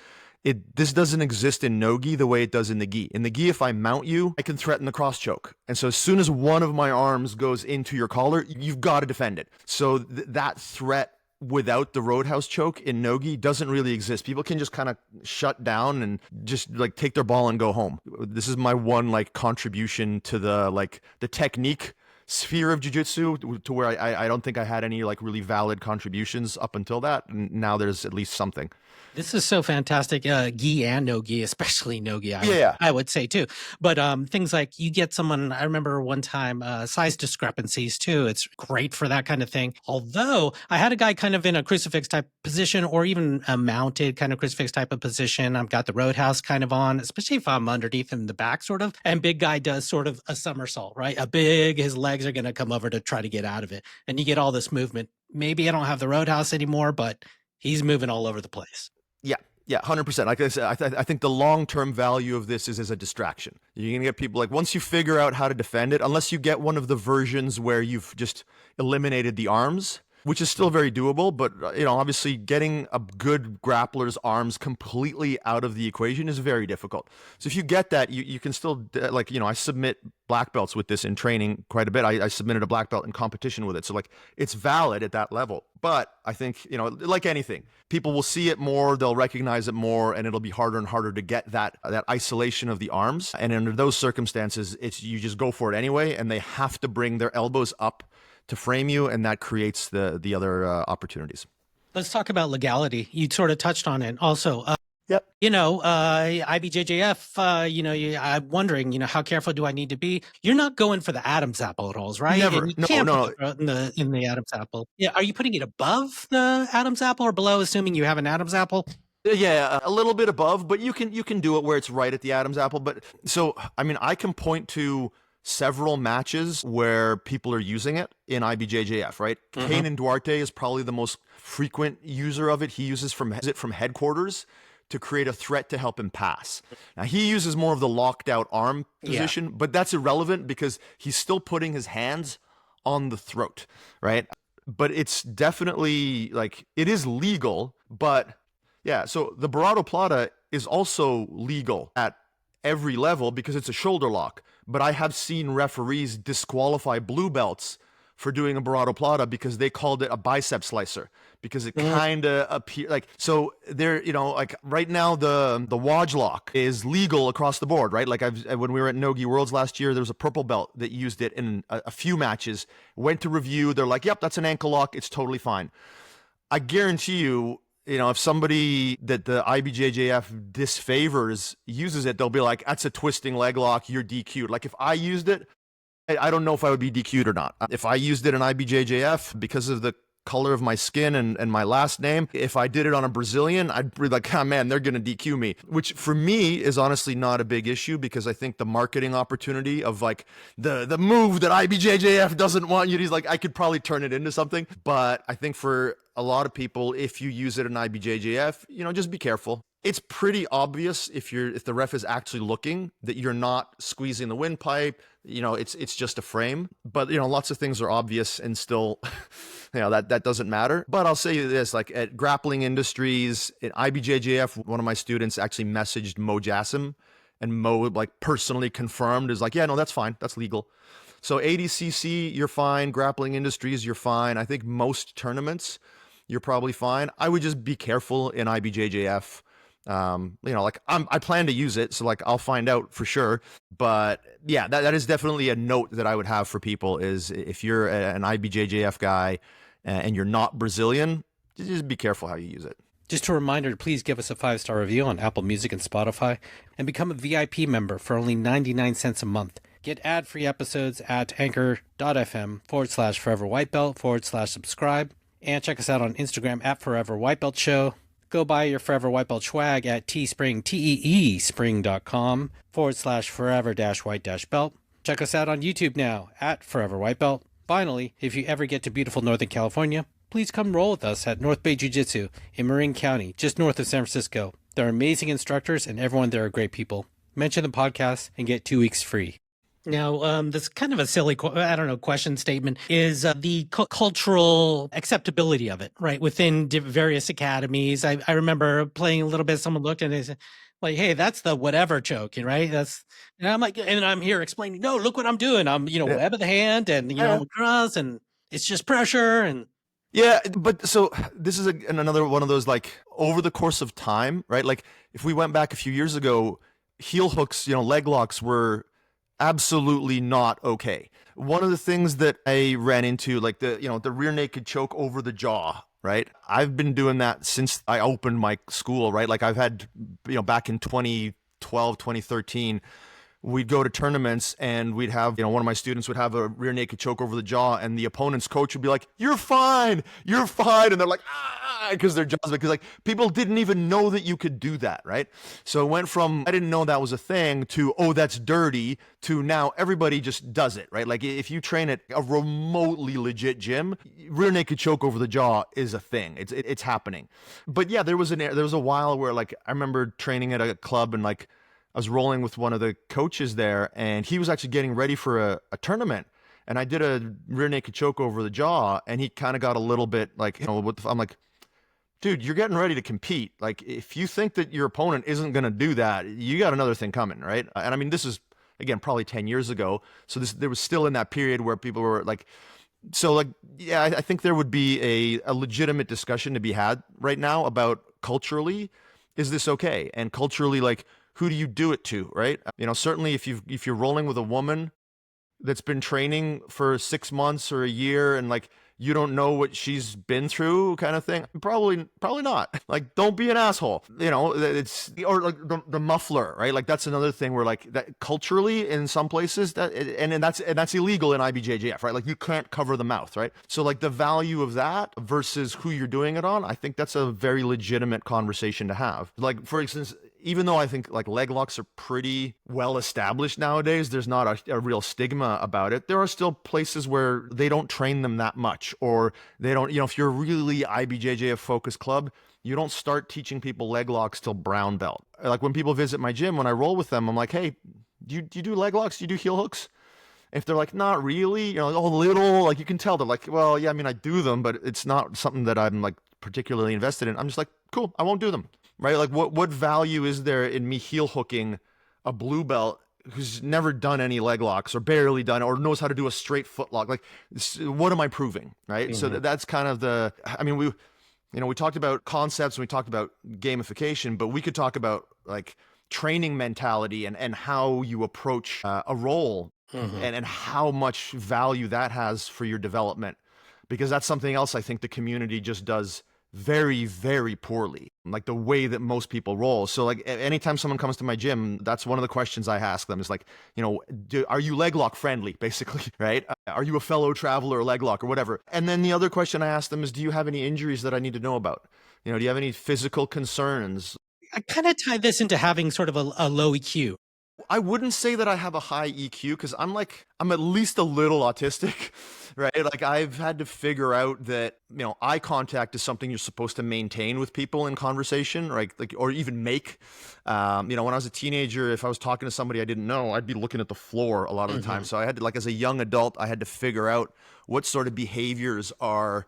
doesn't exist in no-gi the way it does in the gi. In the gi, if I mount you, I can threaten the cross choke. And so as soon as one of my arms goes into your collar, you've got to defend it. So that threat without the Roadhouse Choke in no-gi doesn't really exist. People can just kind of shut down and just like take their ball and go home. This is my one like contribution to the technique sphere of jiu-jitsu, to where I don't think I had any like really valid contributions up until that. And now there's at least something. This is so fantastic. Gi and no gi, especially no gi. I would say too. But things like you get someone, I remember one time, size discrepancies too. It's great for that kind of thing. Although I had a guy kind of in a crucifix type position, or even a mounted kind of crucifix type of position. I've got the Roadhouse kind of on, especially if I'm underneath in the back sort of. And big guy does sort of a somersault, right? His legs are going to come over to try to get out of it. And you get all this movement. Maybe I don't have the Roadhouse anymore, but he's moving all over the place. Yeah, 100%. Like I said, I think the long-term value of this is as a distraction. You're going to get people like, once you figure out how to defend it, unless you get one of the versions where you've just eliminated the arms, which is still very doable, but obviously getting a good grappler's arms completely out of the equation is very difficult. So if you get that, you can still, like, I submit black belts with this in training quite a bit. I submitted a black belt in competition with it. So like, it's valid at that level. But I think, like anything, people will see it more, they'll recognize it more, and it'll be harder and harder to get that isolation of the arms. And under those circumstances, you just go for it anyway, and they have to bring their elbows up to frame you, and that creates the other opportunities. Let's talk about legality. You sort of touched on it also. Yep. IBJJF, I'm wondering, how careful do I need to be? You're not going for the Adam's apple at all, right? Never. And you can't put it in the Adam's apple. Yeah. Are you putting it above the Adam's apple or below, assuming you have an Adam's apple? Yeah, a little bit above, but you can do it where it's right at the Adam's apple. But so, I can point to several matches where people are using it in IBJJF, right? Mm-hmm. Kanan Duarte is probably the most frequent user of it. He uses it from headquarters to create a threat to help him pass. Now, he uses more of the locked out arm position, but that's irrelevant because he's still putting his hands on the throat, right? But it's definitely, like, it is legal, but yeah, so the Barado Plata is also legal at every level because it's a shoulder lock. But I have seen referees disqualify blue belts for doing a Barado Plata because they called it a bicep slicer because it kind of appeared like, so there, like right now the Wodge lock is legal across the board, right? Like when we were at Nogi Worlds last year, there was a purple belt that used it in a few matches, went to review. They're like, yep, that's an ankle lock. It's totally fine. I guarantee you, if somebody that the IBJJF disfavors uses it, they'll be like, that's a twisting leg lock, you're DQ'd. Like if I used it, I don't know if I would be DQ'd or not. If I used it in IBJJF because of the color of my skin and my last name, if I did it on a Brazilian, I'd be like, oh man, they're going to DQ me. Which for me is honestly not a big issue because I think the marketing opportunity of like the move that IBJJF doesn't want you to, like, I could probably turn it into something. But I think for a lot of people, if you use it in IBJJF, just be careful. It's pretty obvious if the ref is actually looking that you're not squeezing the windpipe. It's just a frame. But lots of things are obvious and still, that doesn't matter. But I'll say this: like at Grappling Industries, at IBJJF, one of my students actually messaged Mo Jassim, and Mo like personally confirmed, is like, yeah, no, that's fine, that's legal. So ADCC, you're fine. Grappling Industries, you're fine. I think most tournaments, you're probably fine. I would just be careful in IBJJF. I plan to use it, so like I'll find out for sure. But yeah, that is definitely a note that I would have for people is if you're an IBJJF guy and you're not Brazilian, just be careful how you use it. Just a reminder to please give us a 5-star review on Apple Music and Spotify and become a VIP member for only 99 cents a month. Get ad-free episodes at anchor.fm/foreverwhitebelt/subscribe and check us out on Instagram at Forever White Belt Show. Go buy your Forever White Belt swag at teespring.com/forever-white-belt. Check us out on YouTube now at Forever White Belt. Finally, if you ever get to beautiful Northern California, please come roll with us at North Bay Jiu-Jitsu in Marin County, just north of San Francisco. They're amazing instructors and everyone there are great people. Mention the podcast and get 2 weeks free. Now, this kind of a silly, question statement is the cultural acceptability of it, right? Within various academies. I remember playing a little bit, someone looked and they said, like, hey, that's the whatever choke, right? And I'm like, and I'm here explaining, no, look what I'm doing. I'm, web of the hand and, cross and it's just pressure and. Yeah, but so this is another one of those, like, over the course of time, right? Like if we went back a few years ago, heel hooks, leg locks were absolutely not okay. One of the things that I ran into, like the rear naked choke over the jaw, right? I've been doing that since I opened my school, right? Like I've had, back in 2012, 2013, we'd go to tournaments and we'd have, one of my students would have a rear naked choke over the jaw, and the opponent's coach would be like, you're fine. And they're like, because their jaws, because like people didn't even know that you could do that, right? So it went from, I didn't know that was a thing, to, oh, that's dirty, to now everybody just does it, right? Like if you train at a remotely legit gym, rear naked choke over the jaw is a thing. It's happening. But yeah, there was a while where like I remember training at a club, and like I was rolling with one of the coaches there, and he was actually getting ready for a tournament. And I did a rear naked choke over the jaw, and he kind of got a little bit like, I'm like, dude, you're getting ready to compete. Like, if you think that your opponent isn't going to do that, you got another thing coming, right? And I mean, this is, again, probably 10 years ago. So there was still in that period where people were like, so like, yeah, I think there would be a legitimate discussion to be had right now about culturally, is this okay? And culturally, like, who do you do it to, right? Certainly if you're rolling with a woman that's been training for 6 months or a year, and like you don't know what she's been through, kind of thing, probably not. Like, don't be an asshole. It's, or like the muffler, right? Like that's another thing where like that culturally in some places that's illegal in IBJJF, right? Like you can't cover the mouth, right? So like the value of that versus who you're doing it on, I think that's a very legitimate conversation to have. Like, for instance, even though I think like leg locks are pretty well established nowadays, there's not a real stigma about it. There are still places where they don't train them that much, or they don't, if you're a really IBJJF focused club, you don't start teaching people leg locks till brown belt. Like when people visit my gym, when I roll with them, I'm like, hey, do you do leg locks? Do you do heel hooks? If they're like, not really, like, oh, little, like you can tell they're like, well, yeah, I mean, I do them, but it's not something that I'm like particularly invested in. I'm just like, cool, I won't do them. Right? Like what value is there in me heel hooking a blue belt who's never done any leg locks or barely done, or knows how to do a straight foot lock? Like, what am I proving? Right? Mm-hmm. So that's kind of we talked about concepts and we talked about gamification, but we could talk about like training mentality and how you approach a role, mm-hmm. and how much value that has for your development, because that's something else I think the community just does very, very poorly, like the way that most people roll. So like anytime someone comes to my gym, that's one of the questions I ask them is like, are you leg lock friendly, basically, right? Are you a fellow traveler leg lock or whatever? And then the other question I ask them is, do you have any injuries that I need to know about? Do you have any physical concerns? I kind of tie this into having sort of a low EQ. I wouldn't say that I have a high EQ, because I'm at least a little autistic, right? Like I've had to figure out that, eye contact is something you're supposed to maintain with people in conversation, right? Like, or even make. When I was a teenager, if I was talking to somebody I didn't know, I'd be looking at the floor a lot of the time. So I had to, like, as a young adult, I had to figure out what sort of behaviors are,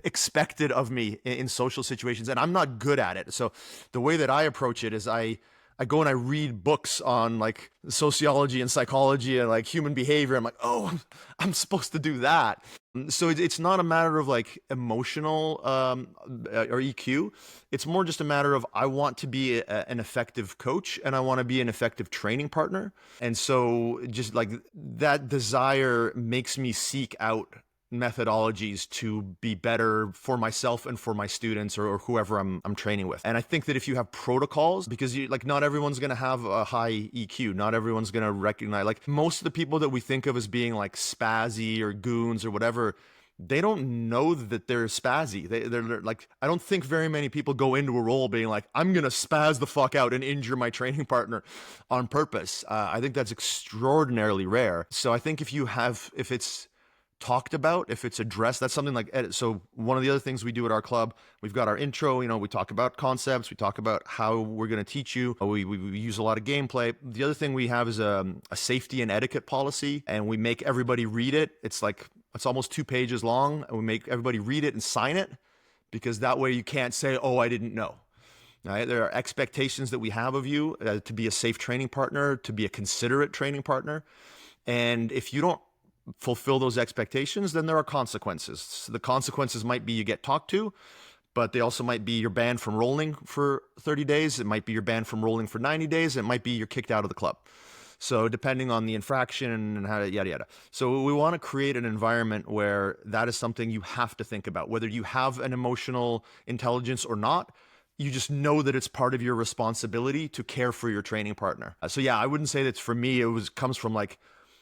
expected of me in social situations. And I'm not good at it. So the way that I approach it is I go and I read books on like sociology and psychology and like human behavior. I'm like, oh, I'm supposed to do that. So it's not a matter of like emotional or EQ. It's more just a matter of, I want to be an effective coach, and I want to be an effective training partner. And so just like that desire makes me seek out methodologies to be better for myself and for my students, or whoever I'm training with. And I think that if you have protocols, because not everyone's going to have a high EQ, not everyone's going to recognize, like most of the people that we think of as being like spazzy or goons or whatever, they don't know that they're spazzy. They're like, I don't think very many people go into a role being like, I'm going to spaz the fuck out and injure my training partner on purpose. I think that's extraordinarily rare. So I think if it's talked about, if it's addressed, that's something like, so one of the other things we do at our club, we've got our intro, we talk about concepts, we talk about how we're going to teach you, we use a lot of gameplay. The other thing we have is a safety and etiquette policy, and we make everybody read it. It's almost 2 pages long, and we make everybody read it and sign it, because that way you can't say, oh, I didn't know. Right? There are expectations that we have of you to be a safe training partner, to be a considerate training partner. And if you don't fulfill those expectations, then there are consequences. So the consequences might be you get talked to, but they also might be you're banned from rolling for 30 days. It might be you're banned from rolling for 90 days. It might be you're kicked out of the club. So depending on the infraction and how yada, yada. So we want to create an environment where that is something you have to think about, whether you have an emotional intelligence or not. you just know that it's part of your responsibility to care for your training partner. So yeah, I wouldn't say that for me, comes from like,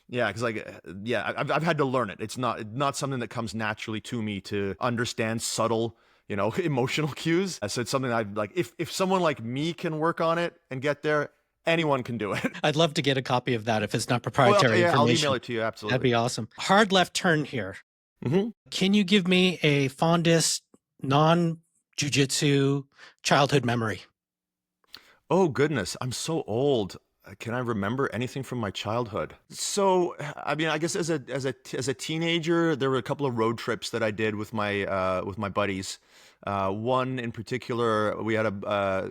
yeah, because I've had to learn it. It's not something that comes naturally to me to understand subtle, emotional cues. So it's something I'd like, if someone like me can work on it and get there, anyone can do it. I'd love to get a copy of that if it's not Well, proprietary yeah, I'll information. email it to you. That'd Absolutely. be awesome. Hard left turn here. Mm-hmm. Can you give me a fondest non-jujitsu childhood memory? Oh goodness, I'm so old. Can I remember anything from my childhood? So, I mean, I guess as a teenager, there were a couple of road trips that I did with my buddies. One in particular, we had a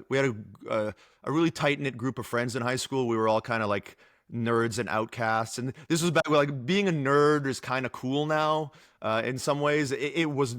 really tight knit group of friends in high school. We were all kind of like nerds and outcasts, and this was back like being a nerd is kind of cool now. In some ways, it was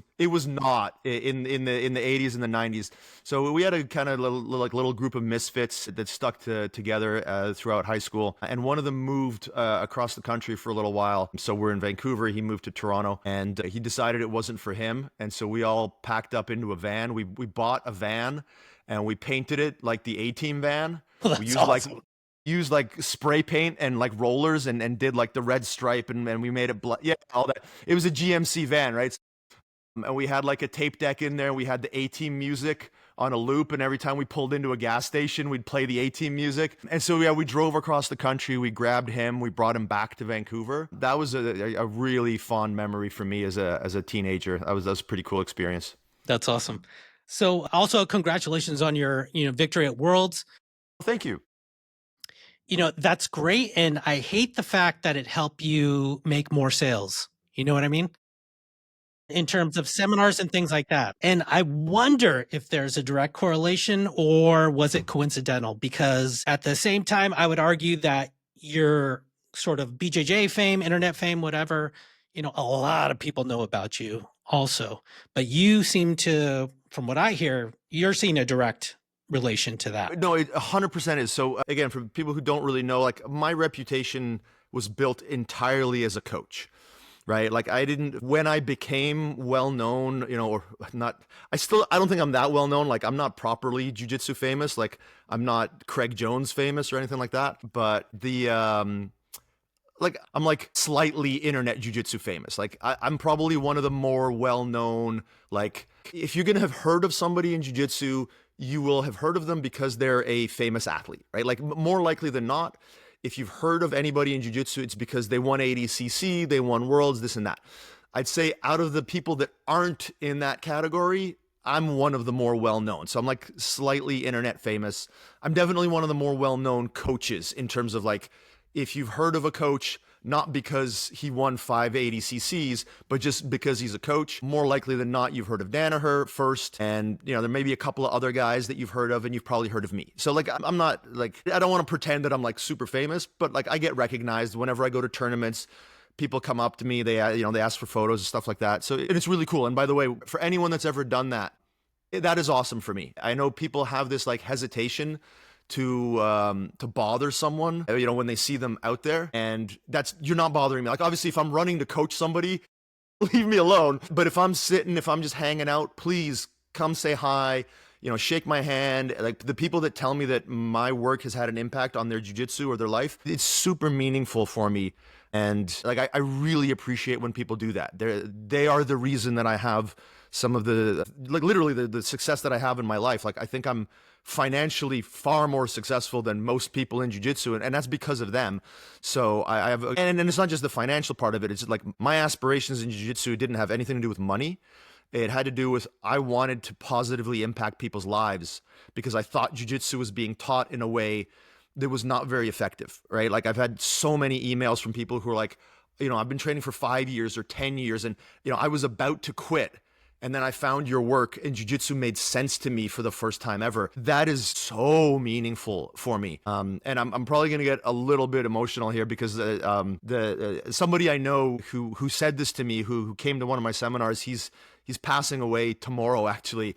not in the 80s and the 90s. So we had a kind of little group of misfits that stuck together throughout high school. And one of them moved across the country for a little while. So we're in Vancouver. He moved to Toronto, and he decided it wasn't for him. And so we all packed up into a van. We bought a van, and we painted it like the A-Team van. Well, We that's used like awesome. used like spray paint and like rollers and did like the red stripe and we made it yeah, all that. It was a GMC van, right? And we had like a tape deck in there. We had the A-Team music on a loop, and every time we pulled into a gas station, we'd play the A-Team music. And so yeah, we drove across the country. We grabbed him. We brought him back to Vancouver. That was a really fond memory for me as a teenager. That was a pretty cool experience. That's awesome. So also congratulations on your, victory at Worlds. Thank you. That's great. And I hate the fact that it helped you make more sales. You know what I mean? In terms of seminars and things like that. And I wonder if there's a direct correlation or was it coincidental? Because at the same time, I would argue that your sort of BJJ fame, internet fame, whatever, a lot of people know about you also. But you seem to, from what I hear, you're seeing a direct relation to that. No, it 100% is. So again, for people who don't really know, like my reputation was built entirely as a coach, right? Like when I became well known, or not, I don't think I'm that well known. Like I'm not properly jiu-jitsu famous. Like I'm not Craig Jones famous or anything like that. But like I'm like slightly internet jiu-jitsu famous. Like I'm probably one of the more well-known, like if you're going to have heard of somebody in jiu-jitsu, you will have heard of them because they're a famous athlete, right? Like more likely than not, if you've heard of anybody in jiu-jitsu, it's because they won ADCC, they won worlds, this and that. I'd say out of the people that aren't in that category, I'm one of the more well-known. So I'm like slightly internet famous. I'm definitely one of the more well-known coaches in terms of like, if you've heard of a coach, not because he won 5 ADCCs, but just because he's a coach, more likely than not, you've heard of Danaher first. And, there may be a couple of other guys that you've heard of, and you've probably heard of me. So like, I'm not like, I don't want to pretend that I'm like super famous, but like I get recognized whenever I go to tournaments. People come up to me, they ask for photos and stuff like that. So it's really cool. And by the way, for anyone that's ever done that, that is awesome for me. I know people have this like hesitation to bother someone, when they see them out there, and you're not bothering me. Like obviously, if I'm running to coach somebody, leave me alone. But if I'm just hanging out, please come say hi. Shake my hand. Like the people that tell me that my work has had an impact on their jiu-jitsu or their life, it's super meaningful for me. And like I really appreciate when people do that. They are the reason that I have some of literally the success that I have in my life. Like I think I'm financially far more successful than most people in jiu-jitsu, and that's because of them. So I have, and it's not just the financial part of it. It's like my aspirations in jiu-jitsu didn't have anything to do with money. It had to do with I wanted to positively impact people's lives because I thought jiu-jitsu was being taught in a way that was not very effective, right? Like I've had so many emails from people who are like, I've been training for 5 years or 10 years, and I was about to quit. And then I found your work and jiu-jitsu made sense to me for the first time ever. That is so meaningful for me. And I'm probably going to get a little bit emotional here because somebody I know who said this to me, who came to one of my seminars, he's passing away tomorrow, actually.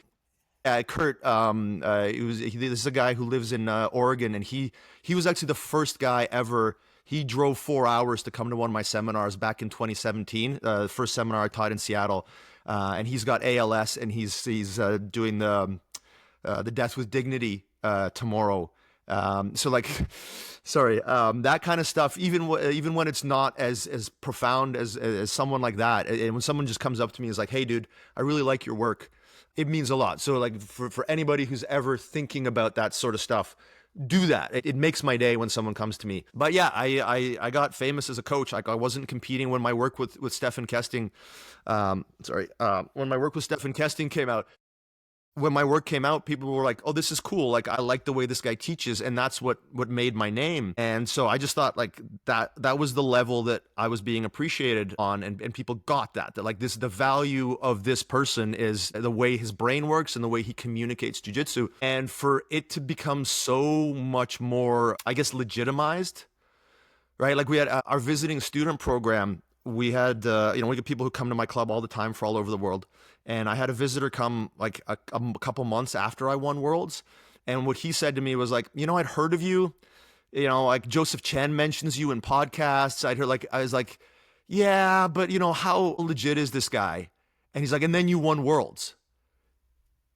Kurt, this is a guy who lives in Oregon, and he was actually the first guy ever. He drove 4 hours to come to one of my seminars back in 2017, the first seminar I taught in Seattle. And he's got ALS, and he's doing the the death with dignity tomorrow. So like, sorry, that kind of stuff. Even when it's not as profound as someone like that, and when someone just comes up to me and is like, "Hey, dude, I really like your work," it means a lot. So like for anybody who's ever thinking about that sort of stuff, do that. It makes my day when someone comes to me. But yeah, I got famous as a coach. Like I wasn't competing when my work with Stephen Kesting, when my work with Stephen Kesting came out. When my work came out, people were like, "Oh, this is cool. Like, I like the way this guy teaches," and that's what made my name. And so I just thought like that was the level that I was being appreciated on, and people got that like this, the value of this person is the way his brain works and the way he communicates jiu-jitsu, and for it to become so much more, I guess, legitimized, right? Like we had our visiting student program. We had, we get people who come to my club all the time from all over the world. And I had a visitor come like a couple months after I won Worlds. And what he said to me was like, I'd heard of you, like Joseph Chen mentions you in podcasts. I was like, yeah, but how legit is this guy? And he's like, and then you won Worlds.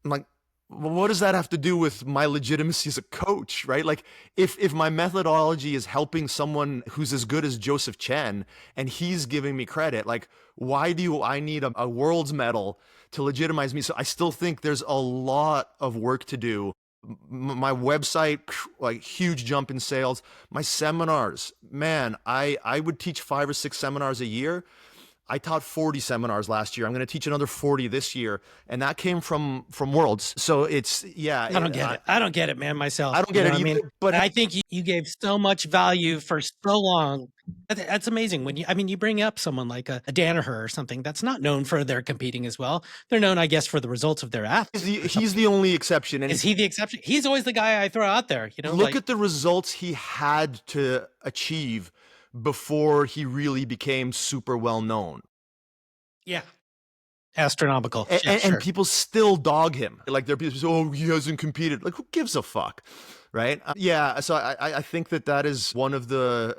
I'm like, well, what does that have to do with my legitimacy as a coach, right? Like if my methodology is helping someone who's as good as Joseph Chen and he's giving me credit, like why do I need a world's medal to legitimize me? So I still think there's a lot of work to do. My website, like huge jump in sales. My seminars, man, I would teach 5 or 6 seminars a year. I taught 40 seminars last year. I'm going to teach another 40 this year. And that came from Worlds. So it's, yeah. I don't get it. I don't get it, man, myself. I don't get it either. I mean, but I think you gave so much value for so long. That's amazing. When you bring up someone like a Danaher or something that's not known for their competing as well. They're known, I guess, for the results of their athletes. He's the only exception. And is he the exception? He's always the guy I throw out there. Look at the results he had to achieve before he really became super well known. Yeah. Astronomical. And people still dog him. Like there are people who say, "Oh, he hasn't competed." Like who gives a fuck, right? Yeah. So I think that is one of the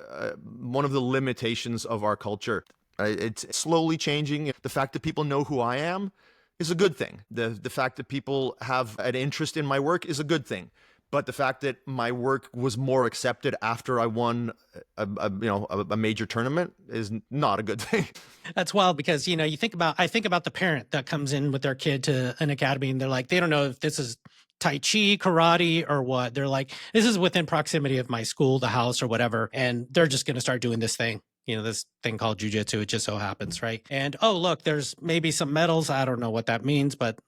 limitations of our culture. It's slowly changing. The fact that people know who I am is a good thing. The fact that people have an interest in my work is a good thing. But the fact that my work was more accepted after I won a major tournament is not a good thing. That's wild because, I think about the parent that comes in with their kid to an academy and they're like, they don't know if this is Tai Chi, karate, or what. They're like, this is within proximity of my school, the house, or whatever. And they're just going to start doing this thing. This thing called jiu-jitsu, it just so happens, right? And, oh, look, there's maybe some medals. I don't know what that means, but,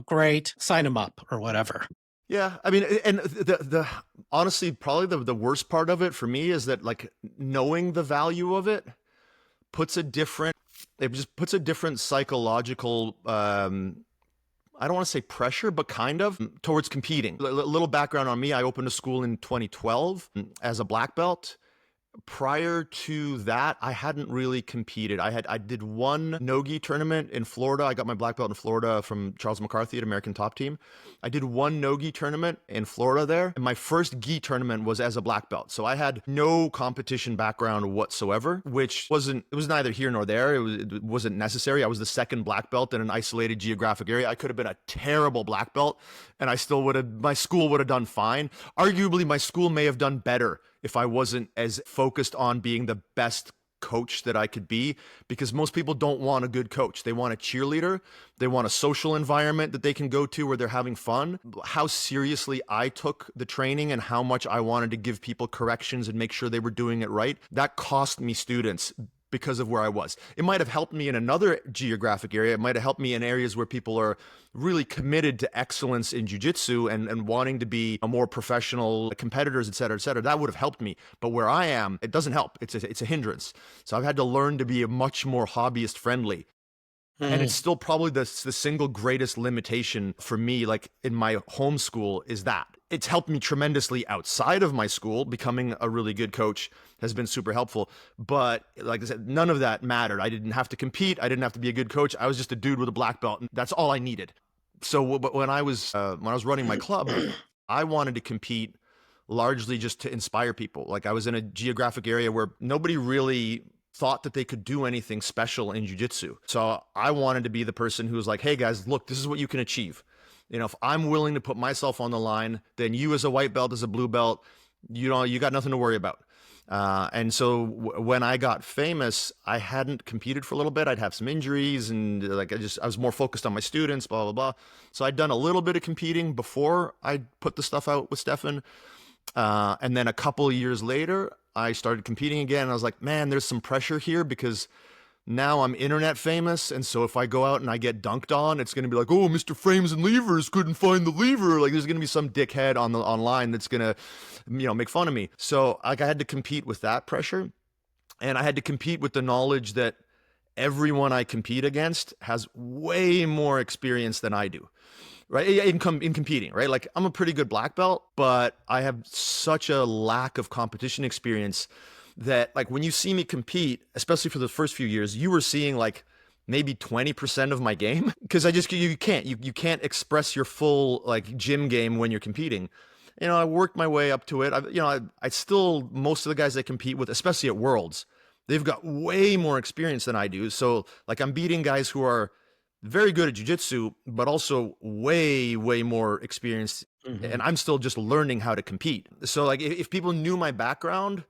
great, sign them up or whatever. Yeah, I mean, and the honestly, probably the worst part of it for me is that like knowing the value of it just puts a different psychological, I don't want to say pressure, but kind of towards competing. A little background on me. I opened a school in 2012 as a black belt. Prior to that, I hadn't really competed. I did one no-gi tournament in Florida. I got my black belt in Florida from Charles McCarthy at American Top Team. I did one no-gi tournament in Florida there. And my first gi tournament was as a black belt. So I had no competition background whatsoever, it was neither here nor there. It wasn't necessary. I was the second black belt in an isolated geographic area. I could have been a terrible black belt and my school would have done fine. Arguably, my school may have done better if I wasn't as focused on being the best coach that I could be, because most people don't want a good coach. They want a cheerleader. They want a social environment that they can go to where they're having fun. How seriously I took the training and how much I wanted to give people corrections and make sure they were doing it right, that cost me students because of where I was. It might have helped me in another geographic area. It might have helped me in areas where people are really committed to excellence in jiu-jitsu and wanting to be a more professional competitors, et cetera, et cetera. That would have helped me. But where I am, it doesn't help. It's a hindrance. So I've had to learn to be a much more hobbyist friendly. And it's still probably the single greatest limitation for me, like in my home school, is that it's helped me tremendously outside of my school. Becoming a really good coach has been super helpful. But like I said, none of that mattered. I didn't have to compete. I didn't have to be a good coach. I was just a dude with a black belt, and that's all I needed. So when I was running my club, I wanted to compete largely just to inspire people. Like I was in a geographic area where nobody really thought that they could do anything special in jiu-jitsu. So I wanted to be the person who was like, hey guys, look, this is what you can achieve. If I'm willing to put myself on the line, then you as a white belt, as a blue belt, you got nothing to worry about. And so when I got famous, I hadn't competed for a little bit. I'd have some injuries, and like I was more focused on my students, blah blah blah. So I'd done a little bit of competing before I put the stuff out with Stefan, and then a couple of years later, I started competing again. And I was like, man, there's some pressure here because now I'm internet famous, and so if I go out and I get dunked on, it's going to be like, oh, Mr. Frames and Levers couldn't find the lever. Like there's going to be some dickhead online that's going to, make fun of me. So like I had to compete with that pressure, and I had to compete with the knowledge that everyone I compete against has way more experience than I do. Right, in competing, right? Like I'm a pretty good black belt, but I have such a lack of competition experience that like when you see me compete, especially for the first few years, you were seeing like maybe 20% of my game because you can't express your full like gym game when you're competing. I worked my way up to it. I still, most of the guys I compete with, especially at Worlds, they've got way more experience than I do. So like I'm beating guys who are very good at jiu-jitsu, but also way, way more experienced. And I'm still just learning how to compete. So like if people knew my background,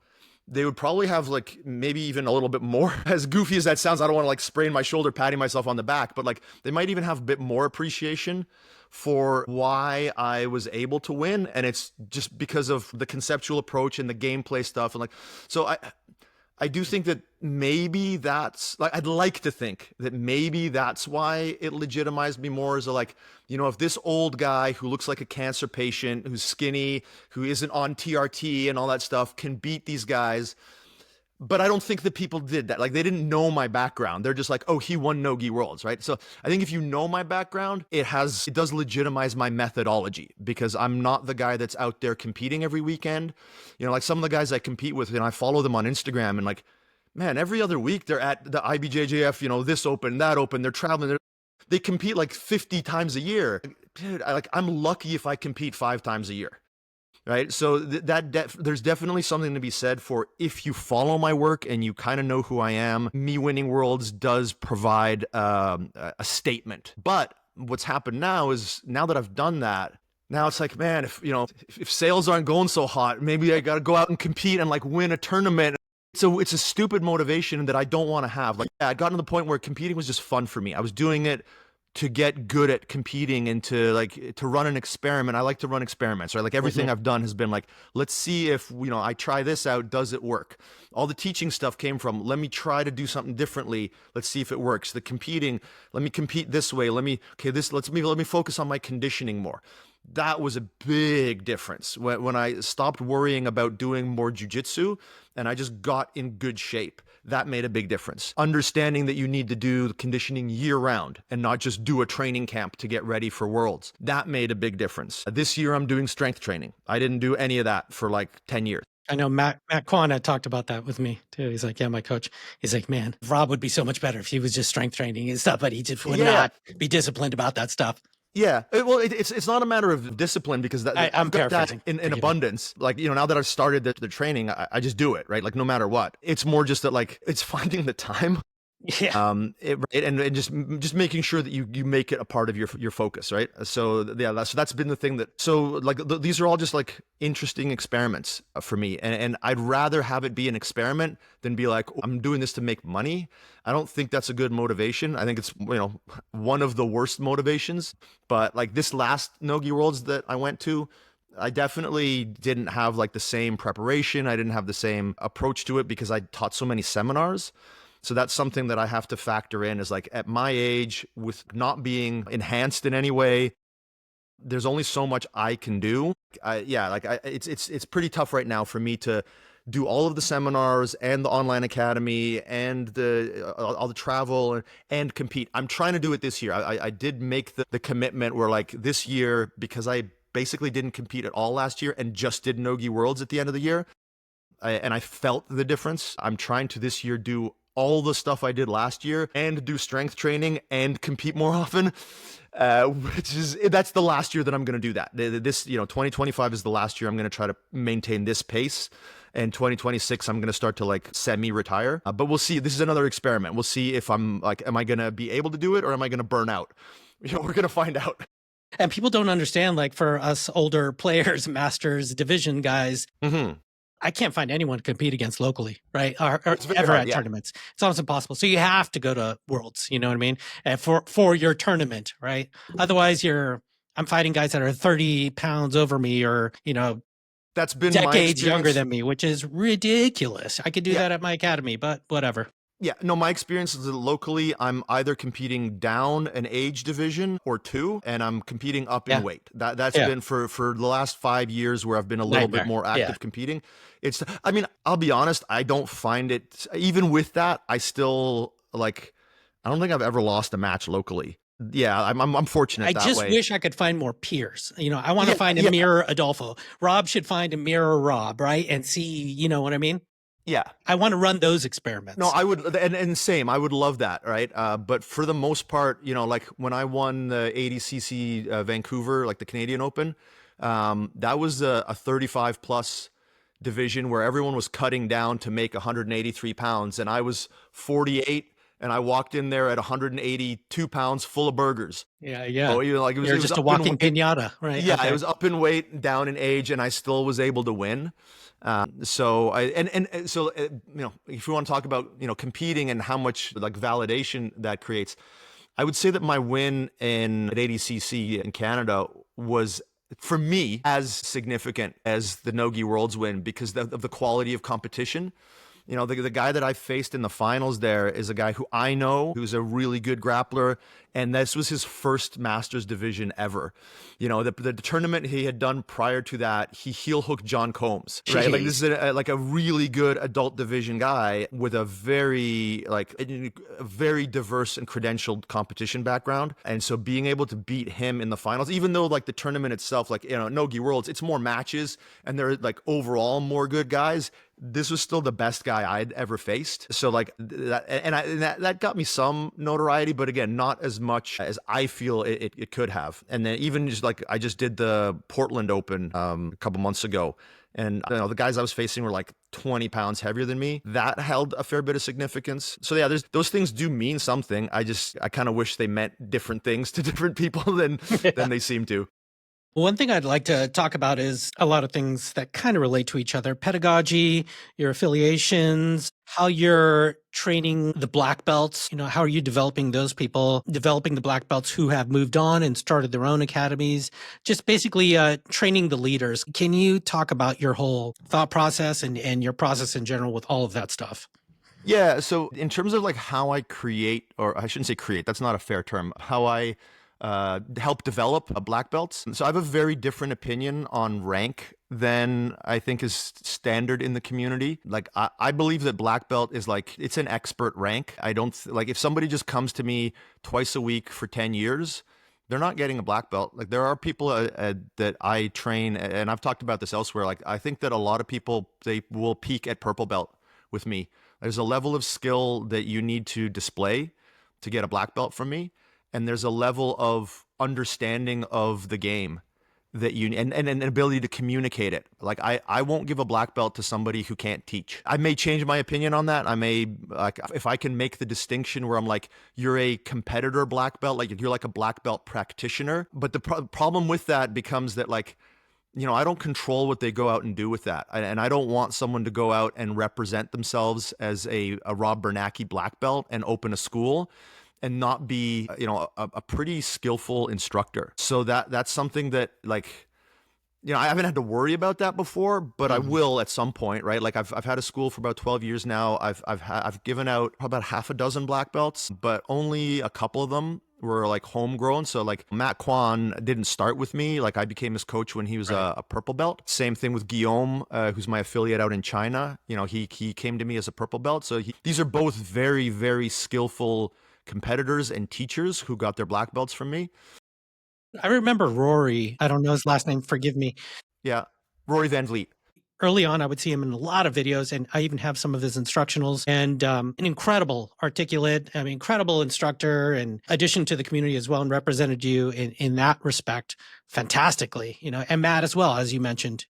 they would probably have like maybe even a little bit more, as goofy as that sounds. I don't want to like sprain my shoulder patting myself on the back, but like they might even have a bit more appreciation for why I was able to win. And it's just because of the conceptual approach and the gameplay stuff. And like, so I do think that maybe that's like, I'd like to think that maybe that's why it legitimized me more as a like, if this old guy who looks like a cancer patient, who's skinny, who isn't on TRT and all that stuff can beat these guys. But I don't think that people did that. Like they didn't know my background. They're just like, oh, he won Nogi Worlds, right? So I think if you know my background, it does legitimize my methodology because I'm not the guy that's out there competing every weekend. Like some of the guys I compete with, I follow them on Instagram and like, man, every other week they're at the IBJJF, this open, that open, they're traveling. They compete like 50 times a year. Dude, I'm lucky if I compete 5 times a year. Right. So there's definitely something to be said for if you follow my work and you kind of know who I am, me winning Worlds does provide a statement. But what's happened now is now that I've done that, now it's like, man, if sales aren't going so hot, maybe I got to go out and compete and like win a tournament. So it's a stupid motivation that I don't want to have. Like, I'd gotten to the point where competing was just fun for me. I was doing it to get good at competing and to run an experiment. I like to run experiments, right? Like everything I've done has been like, let's see if, I try this out, does it work? All the teaching stuff came from, let me try to do something differently. Let's see if it works. The competing, let me compete this way. Let me focus on my conditioning more. That was a big difference when I stopped worrying about doing more jiu-jitsu and I just got in good shape. That made a big difference. Understanding that you need to do conditioning year round and not just do a training camp to get ready for Worlds. That made a big difference. This year I'm doing strength training. I didn't do any of that for like 10 years. I know Matt Kwan had talked about that with me too. He's like, yeah, my coach. He's like, man, Rob would be so much better if he was just strength training and stuff, but he just would not be disciplined about that stuff. Yeah, well, it's not a matter of discipline because I'm paraphrasing that in abundance. Like, now that I've started the training, I just do it, right? Like no matter what. It's more just that like it's finding the time. Yeah. And just making sure that you make it a part of your focus, right? So yeah, that's been the thing these are all just like interesting experiments for me, and I'd rather have it be an experiment than be like, I'm doing this to make money. I don't think that's a good motivation. I think it's one of the worst motivations. But like this last Nogi Worlds that I went to, I definitely didn't have like the same preparation. I didn't have the same approach to it because I taught so many seminars. So that's something that I have to factor in is like at my age with not being enhanced in any way, there's only so much I can do. It's pretty tough right now for me to do all of the seminars and the online academy and all the travel and compete. I'm trying to do it this year. I did make the commitment where like this year, because I basically didn't compete at all last year and just did Nogi Worlds at the end of the year. And I felt the difference. I'm trying to this year do all the stuff I did last year and do strength training and compete more often, that's the last year that I'm going to do that. This, 2025 is the last year I'm going to try to maintain this pace. And 2026, I'm going to start to like semi-retire. But we'll see. This is another experiment. We'll see if I'm like, am I going to be able to do it or am I going to burn out? We're going to find out. And people don't understand, like for us older players, masters, division guys, Hmm. I can't find anyone to compete against locally, right? Or It's very ever hard. at Yeah. tournaments. It's almost impossible. So you have to go to worlds, you know what I mean? And for your tournament, right? Otherwise I'm fighting guys that are 30 pounds over me or, That's been my decades younger experience. than me, which is ridiculous. I could do Yeah. that at my academy, but whatever. Yeah, no, my experience is that locally, I'm either competing down an age division or two, and I'm competing up in Yeah. weight. That's Yeah. been for the last 5 years where I've been a little bit Nightmare. more Yeah. active competing. I mean, I'll be honest, I don't find it, even with that, I still like, I don't think I've ever lost a match locally. Yeah, I'm fortunate I that just way. wish I could find more peers. I want to Yeah, find a yeah, mirror Adolfo. Rob should find a mirror Rob, right? And see, you know what I mean? yeah. I want to run those No, experiments. I would, and same, I would love that, right? But for the most part, like when I won the 80cc Vancouver, like the Canadian Open, that was a 35 plus division where everyone was cutting down to make 183 pounds, and I was 48, and I walked in there at 182 pounds, full of burgers. Yeah, yeah. Oh, like You're it was just a up in walking weight. pinata, right? Yeah, it Okay. was up in weight, down in age, and I still was able to win. So I and so if we want to talk about competing and how much like validation that creates, I would say that my win in at 80cc in Canada was for me as significant as the Nogi Worlds win because of the quality of competition. The guy that I faced in the finals there is a guy who I know who's a really good grappler, and this was his first Masters division ever. The tournament he had done prior to that, he heel hooked John Combs, right? Like this Jeez. is like a really good adult division guy with a very a very diverse and credentialed competition background, and so being able to beat him in the finals, even though like the tournament itself, like Nogi Worlds, it's more matches and there are like overall more good guys. This was still the best guy I'd ever faced. So like that, and that got me some notoriety, but again, not as much as I feel it could have. And then even just like I just did the Portland Open a couple months ago. And the guys I was facing were like 20 pounds heavier than me. That held a fair bit of significance. So yeah, those things do mean something. I kind of wish they meant different things to different people than they seem to. One thing I'd like to talk about is a lot of things that kind of relate to each other. Pedagogy, your affiliations, how you're training the black belts, how are you developing those people, developing the black belts who have moved on and started their own academies, just basically training the leaders. Can you talk about your whole thought process and your process in general with all of that stuff? Yeah, so in terms of like how I create, or I shouldn't say create, that's not a fair term, how I help develop black belts. So I have a very different opinion on rank than I think is standard in the community. Like I believe that black belt is like, it's an expert rank. I don't like if somebody just comes to me twice a week for 10 years, they're not getting a black belt. Like there are people that I train, and I've talked about this elsewhere. Like I think that a lot of people, they will peak at purple belt with me. There's a level of skill that you need to display to get a black belt from me. And there's a level of understanding of the game that you and an ability to communicate it. Like I won't give a black belt to somebody who can't teach. I may change my opinion on that. I may like if I can make the distinction where I'm like, you're a competitor black belt, like you're like a black belt practitioner. But the problem with that becomes that like, I don't control what they go out and do with that. And I don't want someone to go out and represent themselves as a Rob Biernacki black belt and open a school and not be, a pretty skillful instructor. So that's something that like, I haven't had to worry about that before, but I will at some point, right? Like I've had a school for about 12 years now. I've given out about half a dozen black belts, but only a couple of them were like homegrown. So like Matt Kwan didn't start with me. Like I became his coach when he was a purple belt. Same thing with Guillaume, who's my affiliate out in China. He came to me as a purple belt. So these are both very, very skillful competitors and teachers who got their black belts from me. I remember Rory, I don't know his last name, forgive me. Yeah. Rory Van Vliet. Early on, I would see him in a lot of videos, and I even have some of his instructionals, and an incredible articulate, incredible instructor, and addition to the community as well, and represented you in that respect fantastically, and Matt as well, as you mentioned.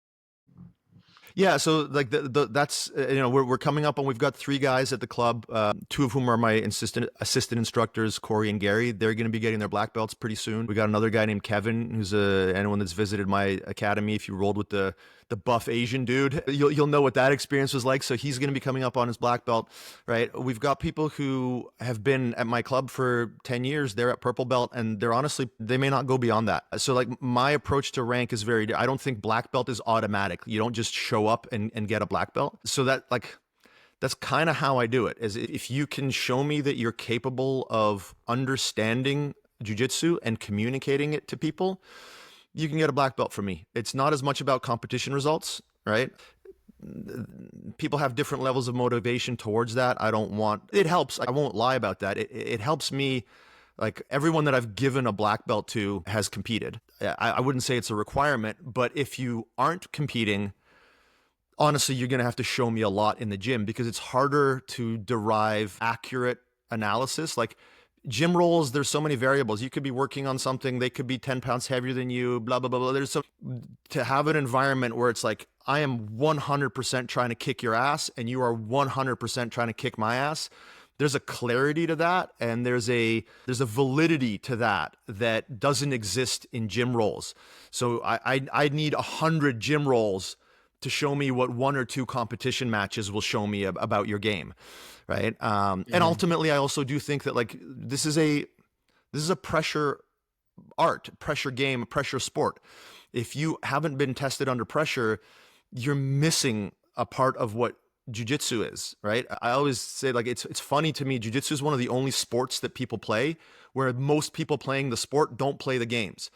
Yeah, so like that's we're coming up on, we've got three guys at the club, two of whom are my assistant instructors, Corey and Gary. They're going to be getting their black belts pretty soon. We got another guy named Kevin, who's anyone that's visited my academy. If you rolled with the buff Asian dude, you'll know what that experience was like. So he's going to be coming up on his black belt, right? We've got people who have been at my club for 10 years. They're at purple belt, and they may not go beyond that. So like my approach to rank is I don't think black belt is automatic. You don't just show up and get a black belt. So that's kind of how I do it, is if you can show me that you're capable of understanding jiu-jitsu and communicating it to people, you can get a black belt from me. It's not as much about competition results, right? People have different levels of motivation towards that. It helps. I won't lie about that. It helps me. Like everyone that I've given a black belt to has competed. I wouldn't say it's a requirement, but if you aren't competing, honestly, you're going to have to show me a lot in the gym, because it's harder to derive accurate analysis. Like gym rolls, there's so many variables. You could be working on something, they could be 10 pounds heavier than you, blah, blah, blah, blah. To have an environment where it's like, I am 100% trying to kick your ass and you are 100% trying to kick my ass. There's a clarity to that, and there's a validity to that doesn't exist in gym rolls. So I need 100 gym rolls to show me what one or two competition matches will show me about your game, right? And ultimately, I also do think that like this is a pressure art, pressure game, pressure sport. If you haven't been tested under pressure, you're missing a part of what jiu-jitsu is, right? I always say, like, it's funny to me, jiu-jitsu is one of the only sports that people play where most people playing the sport don't play the games,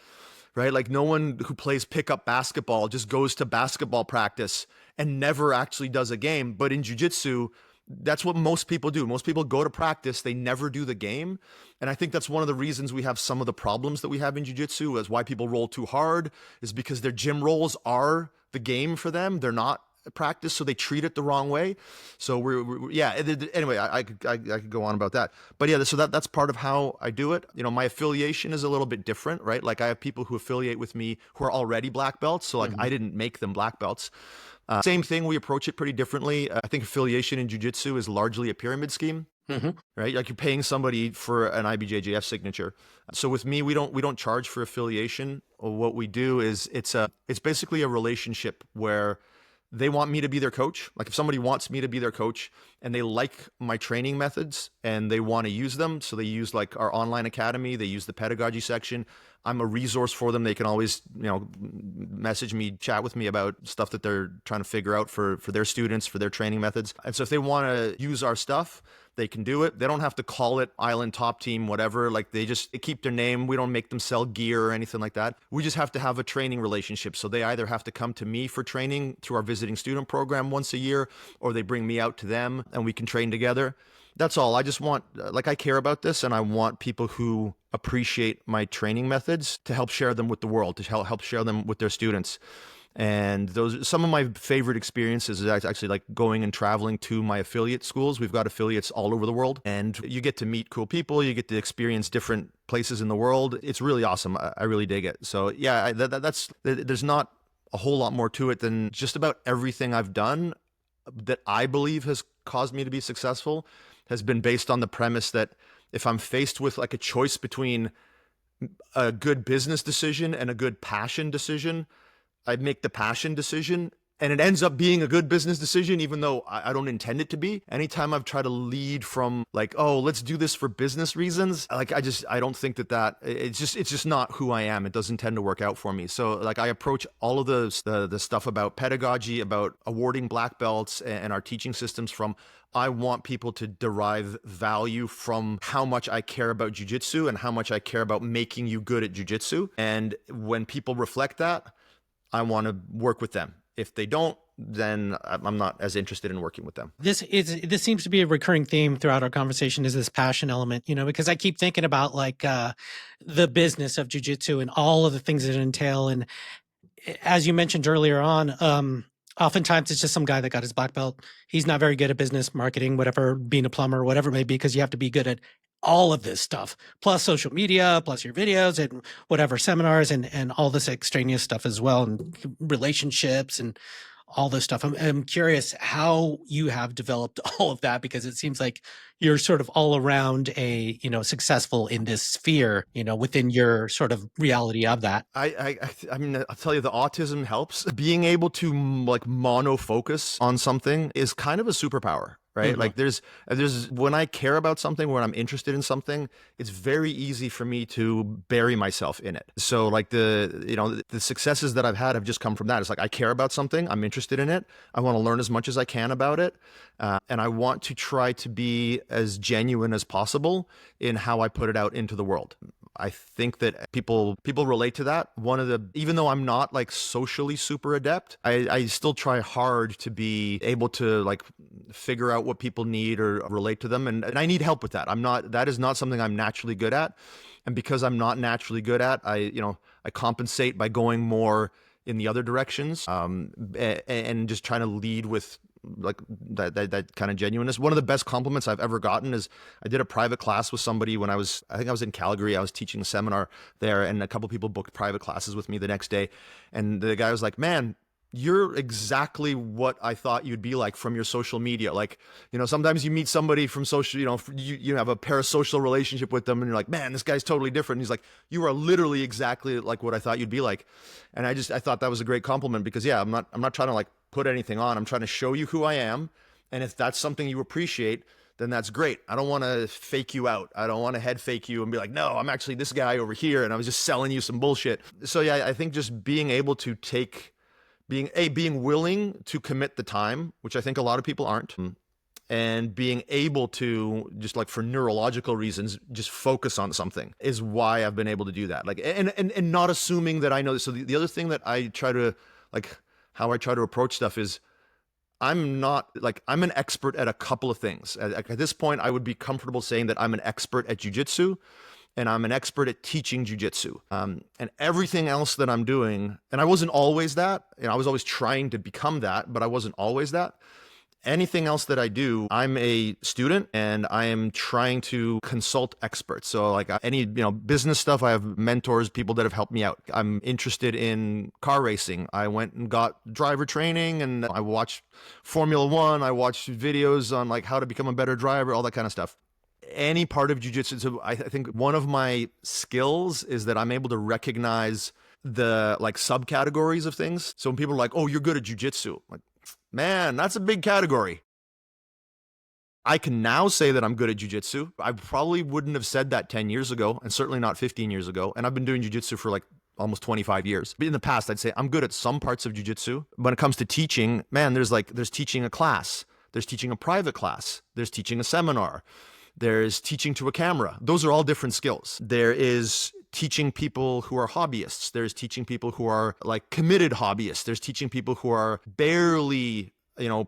right? Like no one who plays pickup basketball just goes to basketball practice and never actually does a game. But in jiu-jitsu, that's what most people do. Most people go to practice, they never do the game. And I think that's one of the reasons we have some of the problems that we have in jiu-jitsu, is why people roll too hard, is because their gym rolls are the game for them. They're not practice, so they treat it the wrong way. So anyway, I could go on about that, but yeah, so that's part of how I do it. My affiliation is a little bit different, right? Like I have people who affiliate with me who are already black belts, so like I didn't make them black belts. Same thing, we approach it pretty differently. I think affiliation in jiu-jitsu is largely a pyramid scheme. Right? Like you're paying somebody for an IBJJF signature. So with me, we don't charge for affiliation. What we do is it's basically a relationship where they want me to be their coach. Like if somebody wants me to be their coach and they like my training methods and they want to use them, so they use like our online academy, they use the pedagogy section. I'm a resource for them. They can always, message me, chat with me about stuff that they're trying to figure out for their students, for their training methods. And so if they want to use our stuff, they can do it. They don't have to call it Island Top Team, whatever. Like they keep their name. We don't make them sell gear or anything like that. We just have to have a training relationship. So they either have to come to me for training through our visiting student program once a year, or they bring me out to them and we can train together. That's all. I just want, I care about this, and I want people who appreciate my training methods to help share them with the world, to help share them with their students. And those, some of my favorite experiences is actually like going and traveling to my affiliate schools. We've got affiliates all over the world, and you get to meet cool people. You get to experience different places in the world. It's really awesome. I really dig it. So yeah, there's not a whole lot more to it than just about everything I've done that I believe has caused me to be successful has been based on the premise that if I'm faced with like a choice between a good business decision and a good passion decision, I'd make the passion decision, and it ends up being a good business decision, even though I don't intend it to be. Anytime I've tried to lead from like, oh, let's do this for business reasons, like I don't think that it's just not who I am. It doesn't tend to work out for me. So like I approach all of the stuff about pedagogy, about awarding black belts and our teaching systems from, I want people to derive value from how much I care about jiu-jitsu and how much I care about making you good at jiu-jitsu. And when people reflect that, I want to work with them. If they don't, then I'm not as interested in working with them. This seems to be a recurring theme throughout our conversation, is this passion element, because I keep thinking about like the business of jiu-jitsu and all of the things that entail. And as you mentioned earlier on, oftentimes it's just some guy that got his black belt. He's not very good at business, marketing, whatever, being a plumber, whatever it may be, because you have to be good at all of this stuff, plus social media, plus your videos and whatever seminars and all this extraneous stuff as well, and relationships and all this stuff. I'm curious how you have developed all of that, because it seems like you're sort of all around a, successful in this sphere, within your sort of reality of that. I mean, I'll tell you, the autism helps. Being able to like mono focus on something is kind of a superpower, right? Hmm. Like there's when I care about something, when I'm interested in something, it's very easy for me to bury myself in it. So like the successes that I've had have just come from that. It's like I care about something, I'm interested in it, I want to learn as much as I can about it, and I want to try to be as genuine as possible in how I put it out into the world. I think that people relate to that. Even though I'm not like socially super adept, I still try hard to be able to like figure out what people need or relate to them. And I need help with that. That is not something I'm naturally good at. And because I'm not naturally good at, I compensate by going more in the other directions, and just trying to lead with like that kind of genuineness. One of the best compliments I've ever gotten is I did a private class with somebody when I think I was in Calgary. I was teaching a seminar there, and a couple people booked private classes with me the next day. And the guy was like, "Man, you're exactly what I thought you'd be like from your social media. Like, sometimes you meet somebody from social, you have a parasocial relationship with them and you're like, man, this guy's totally different." And he's like, "You are literally exactly like what I thought you'd be like." And I thought that was a great compliment because yeah, I'm not trying to like put anything on. I'm trying to show you who I am. And if that's something you appreciate, then that's great. I don't want to fake you out. I don't want to head fake you and be like, no, I'm actually this guy over here and I was just selling you some bullshit. So yeah, I think just being able to being willing to commit the time, which I think a lot of people aren't, and being able to just like for neurological reasons just focus on something is why I've been able to do that. Like and not assuming that I know this. So the other thing that I try to like how I try to approach stuff is I'm not like I'm an expert at a couple of things. At this point, I would be comfortable saying that I'm an expert at jiu-jitsu and I'm an expert at teaching jujitsu. And everything else that I'm doing, and I wasn't always that, I was always trying to become that, but I wasn't always that. Anything else that I do, I'm a student and I am trying to consult experts. So like any, business stuff, I have mentors, people that have helped me out. I'm interested in car racing. I went and got driver training and I watched Formula One. I watched videos on like how to become a better driver, all that kind of stuff. Any part of jiu-jitsu. So I think one of my skills is that I'm able to recognize the like subcategories of things. So when people are like, "Oh, you're good at jiu-jitsu," like, man, that's a big category. I can now say that I'm good at jiu-jitsu. I probably wouldn't have said that 10 years ago and certainly not 15 years ago. And I've been doing jiu-jitsu for like almost 25 years. But in the past, I'd say I'm good at some parts of jiu-jitsu. When it comes to teaching, man, there's teaching a class, there's teaching a private class, there's teaching a seminar, there's teaching to a camera. Those are all different skills. There is teaching people who are hobbyists. There's teaching people who are like committed hobbyists. There's teaching people who are barely,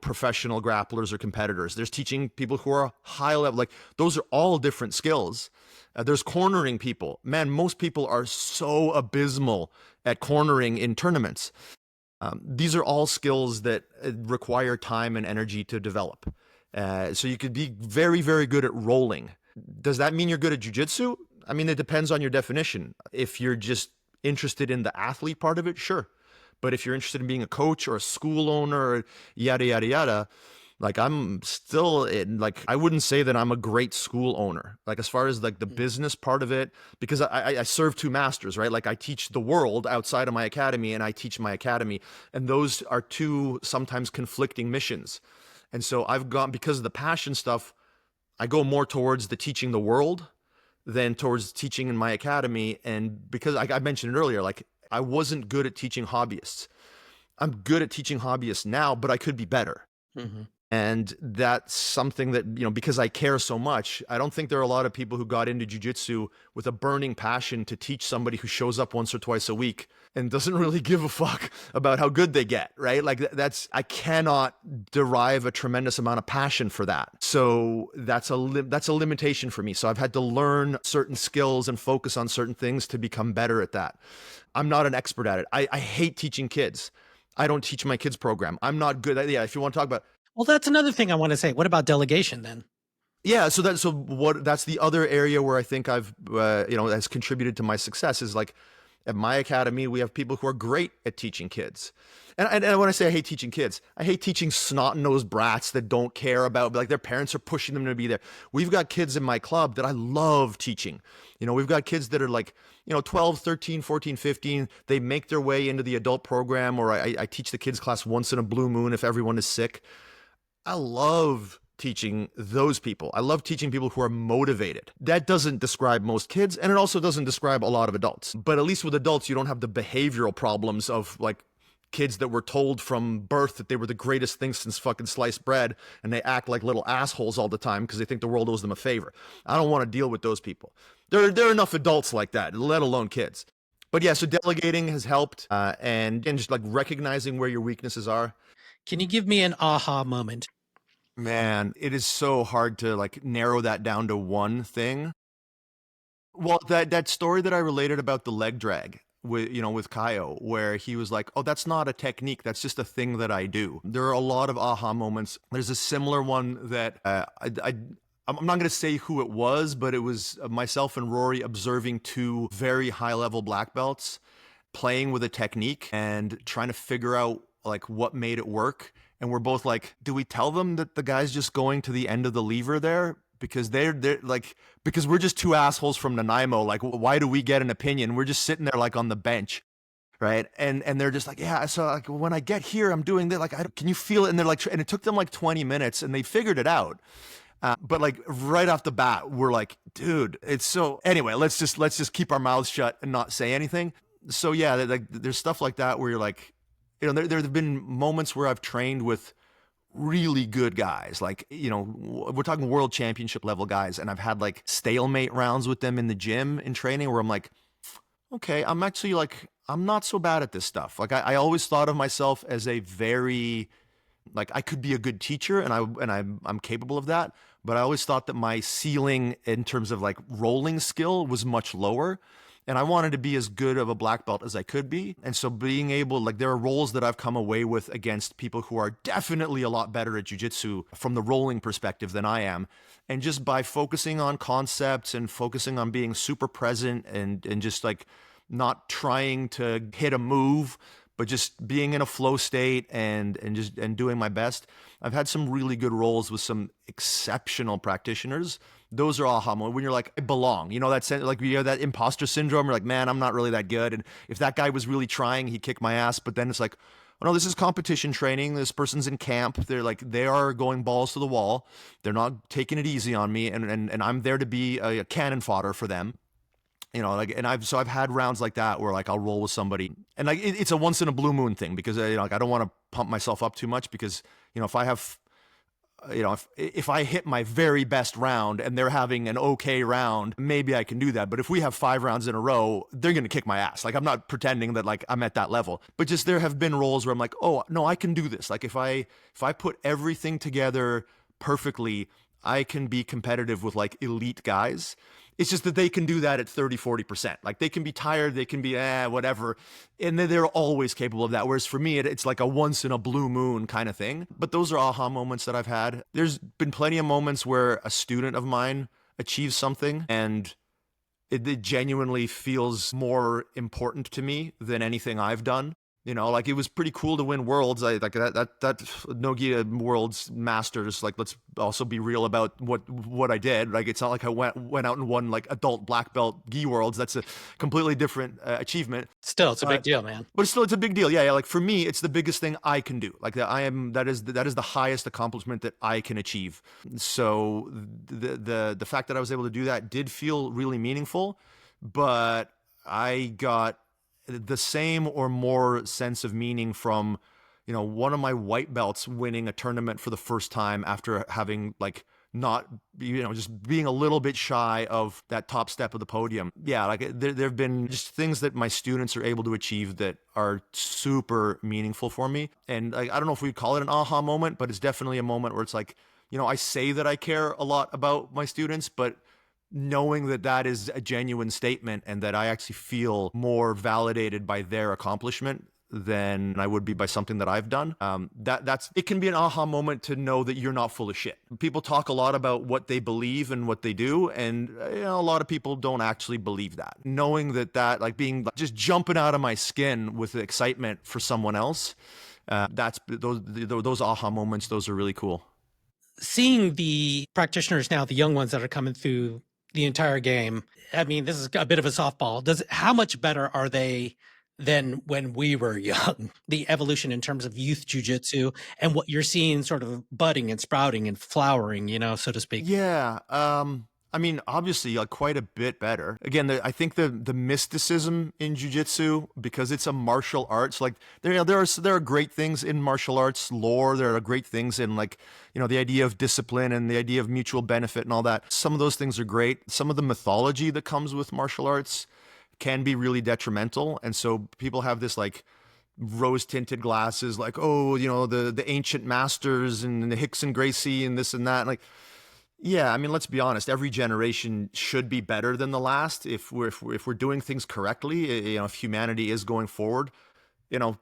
professional grapplers or competitors. There's teaching people who are high level. Like those are all different skills. There's cornering people. Man, most people are so abysmal at cornering in tournaments. These are all skills that require time and energy to develop. So you could be very, very good at rolling. Does that mean you're good at jiu-jitsu? I mean, it depends on your definition. If you're just interested in the athlete part of it, sure. But if you're interested in being a coach or a school owner or yada, yada, yada, like I'm still in, like, I wouldn't say that I'm a great school owner. Like as far as like the business part of it, because I serve two masters, right? Like I teach the world outside of my academy and I teach my academy. And those are two sometimes conflicting missions. And so I've gone, because of the passion stuff, I go more towards the teaching the world than towards teaching in my academy. And because I mentioned it earlier, like I wasn't good at teaching hobbyists. I'm good at teaching hobbyists now, but I could be better. Mm-hmm. And that's something that, because I care so much, I don't think there are a lot of people who got into jiu-jitsu with a burning passion to teach somebody who shows up once or twice a week and doesn't really give a fuck about how good they get, right? Like I cannot derive a tremendous amount of passion for that. So that's a limitation for me. So I've had to learn certain skills and focus on certain things to become better at that. I'm not an expert at it. I hate teaching kids. I don't teach my kids program. I'm not good at, yeah, if you want to talk about. Well, that's another thing I want to say. What about delegation then? Yeah, that's the other area where I think I've has contributed to my success is like At my academy, we have people who are great at teaching kids. And when I say I hate teaching kids, I hate teaching snot-nosed brats that don't care about, like their parents are pushing them to be there. We've got kids in my club that I love teaching. We've got kids that are like, 12, 13, 14, 15. They make their way into the adult program, or I teach the kids class once in a blue moon if everyone is sick. I love teaching those people. I love teaching people who are motivated. That doesn't describe most kids, and it also doesn't describe a lot of adults. But at least with adults, you don't have the behavioral problems of like kids that were told from birth that they were the greatest thing since fucking sliced bread, and they act like little assholes all the time because they think the world owes them a favor. I don't want to deal with those people. There are enough adults like that, let alone kids. But yeah, so delegating has helped, and just like recognizing where your weaknesses are. Can you give me an aha moment? Man, it is so hard to like narrow that down to one thing. Well, that story that I related about the leg drag with Kaio, where he was like, "Oh, that's not a technique. That's just a thing that I do." There are a lot of aha moments. There's a similar one that I'm not going to say who it was, but it was myself and Rory observing two very high level black belts playing with a technique and trying to figure out like what made it work. And we're both like, do we tell them that the guy's just going to the end of the lever there? Because they're like, because we're just two assholes from Nanaimo. Like, why do we get an opinion? We're just sitting there like on the bench, right? And they're just like, yeah. So like when I get here, I'm doing that. Like, can you feel it? And they're like, and it took them like 20 minutes, and they figured it out. But like right off the bat, we're like, dude, it's so. Anyway, let's just keep our mouths shut and not say anything. So yeah, like there's stuff like that where you're like, there have been moments where I've trained with really good guys, like, we're talking world championship level guys, and I've had like stalemate rounds with them in the gym in training where I'm like, okay, I'm actually like, I'm not so bad at this stuff. Like I always thought of myself as a very, like I could be a good teacher, and I'm capable of that, but I always thought that my ceiling in terms of like rolling skill was much lower. And I wanted to be as good of a black belt as I could be. And so being able, like there are roles that I've come away with against people who are definitely a lot better at jiu-jitsu from the rolling perspective than I am. And just by focusing on concepts and focusing on being super present and just like not trying to hit a move, but just being in a flow state and doing my best, I've had some really good roles with some exceptional practitioners. Those are aha moments when you're like, I belong. That sense, like you have that imposter syndrome. You're like, man, I'm not really that good. And if that guy was really trying, he'd kick my ass. But then it's like, oh no, this is competition training. This person's in camp. They are going balls to the wall. They're not taking it easy on me. And I'm there to be a cannon fodder for them. I've had rounds like that where like I'll roll with somebody, and like it's a once in a blue moon thing because like I don't want to pump myself up too much because if I have, if I hit my very best round and they're having an okay round, maybe I can do that. But if we have 5 rounds in a row, they're gonna kick my ass. Like I'm not pretending that like I'm at that level, but just there have been roles where I'm like, oh no, I can do this. Like if I put everything together perfectly, I can be competitive with like elite guys. It's just that they can do that at 30, 40%. Like they can be tired, they can be whatever. And they're always capable of that. Whereas for me, it's like a once in a blue moon kind of thing. But those are aha moments that I've had. There's been plenty of moments where a student of mine achieves something and it genuinely feels more important to me than anything I've done. Like it was pretty cool to win worlds. I like that Nogia Worlds Masters. Like, let's also be real about what I did. Like, it's not like I went out and won like adult black belt gi worlds. That's a completely different achievement. Still, it's a big deal, man. But still, it's a big deal. Yeah. Like for me, it's the biggest thing I can do. Like that is the highest accomplishment that I can achieve. So the fact that I was able to do that did feel really meaningful, but I got the same or more sense of meaning from, one of my white belts winning a tournament for the first time after having like not, just being a little bit shy of that top step of the podium. Yeah, like there have been just things that my students are able to achieve that are super meaningful for me. And I don't know if we'd call it an aha moment, but it's definitely a moment where it's like, I say that I care a lot about my students, but knowing that is a genuine statement and that I actually feel more validated by their accomplishment than I would be by something that I've done. It can be an aha moment to know that you're not full of shit. People talk a lot about what they believe and what they do, and a lot of people don't actually believe that. Knowing that like being just jumping out of my skin with excitement for someone else, that's those aha moments. Those are really cool. Seeing the practitioners now, the young ones that are coming through the entire game, I mean, this is a bit of a softball. How much better are they than when we were young? The evolution in terms of youth jiu-jitsu and what you're seeing sort of budding and sprouting and flowering, so to speak. Yeah. I mean, obviously, quite a bit better. Again, I think the mysticism in jiu-jitsu, because it's a martial arts, like there are great things in martial arts lore. There are great things in the idea of discipline and the idea of mutual benefit and all that. Some of those things are great. Some of the mythology that comes with martial arts can be really detrimental, and so people have this rose-tinted glasses, the ancient masters and the Hickson Gracie and this and that, yeah, I mean, let's be honest. Every generation should be better than the last if we're doing things correctly. If humanity is going forward,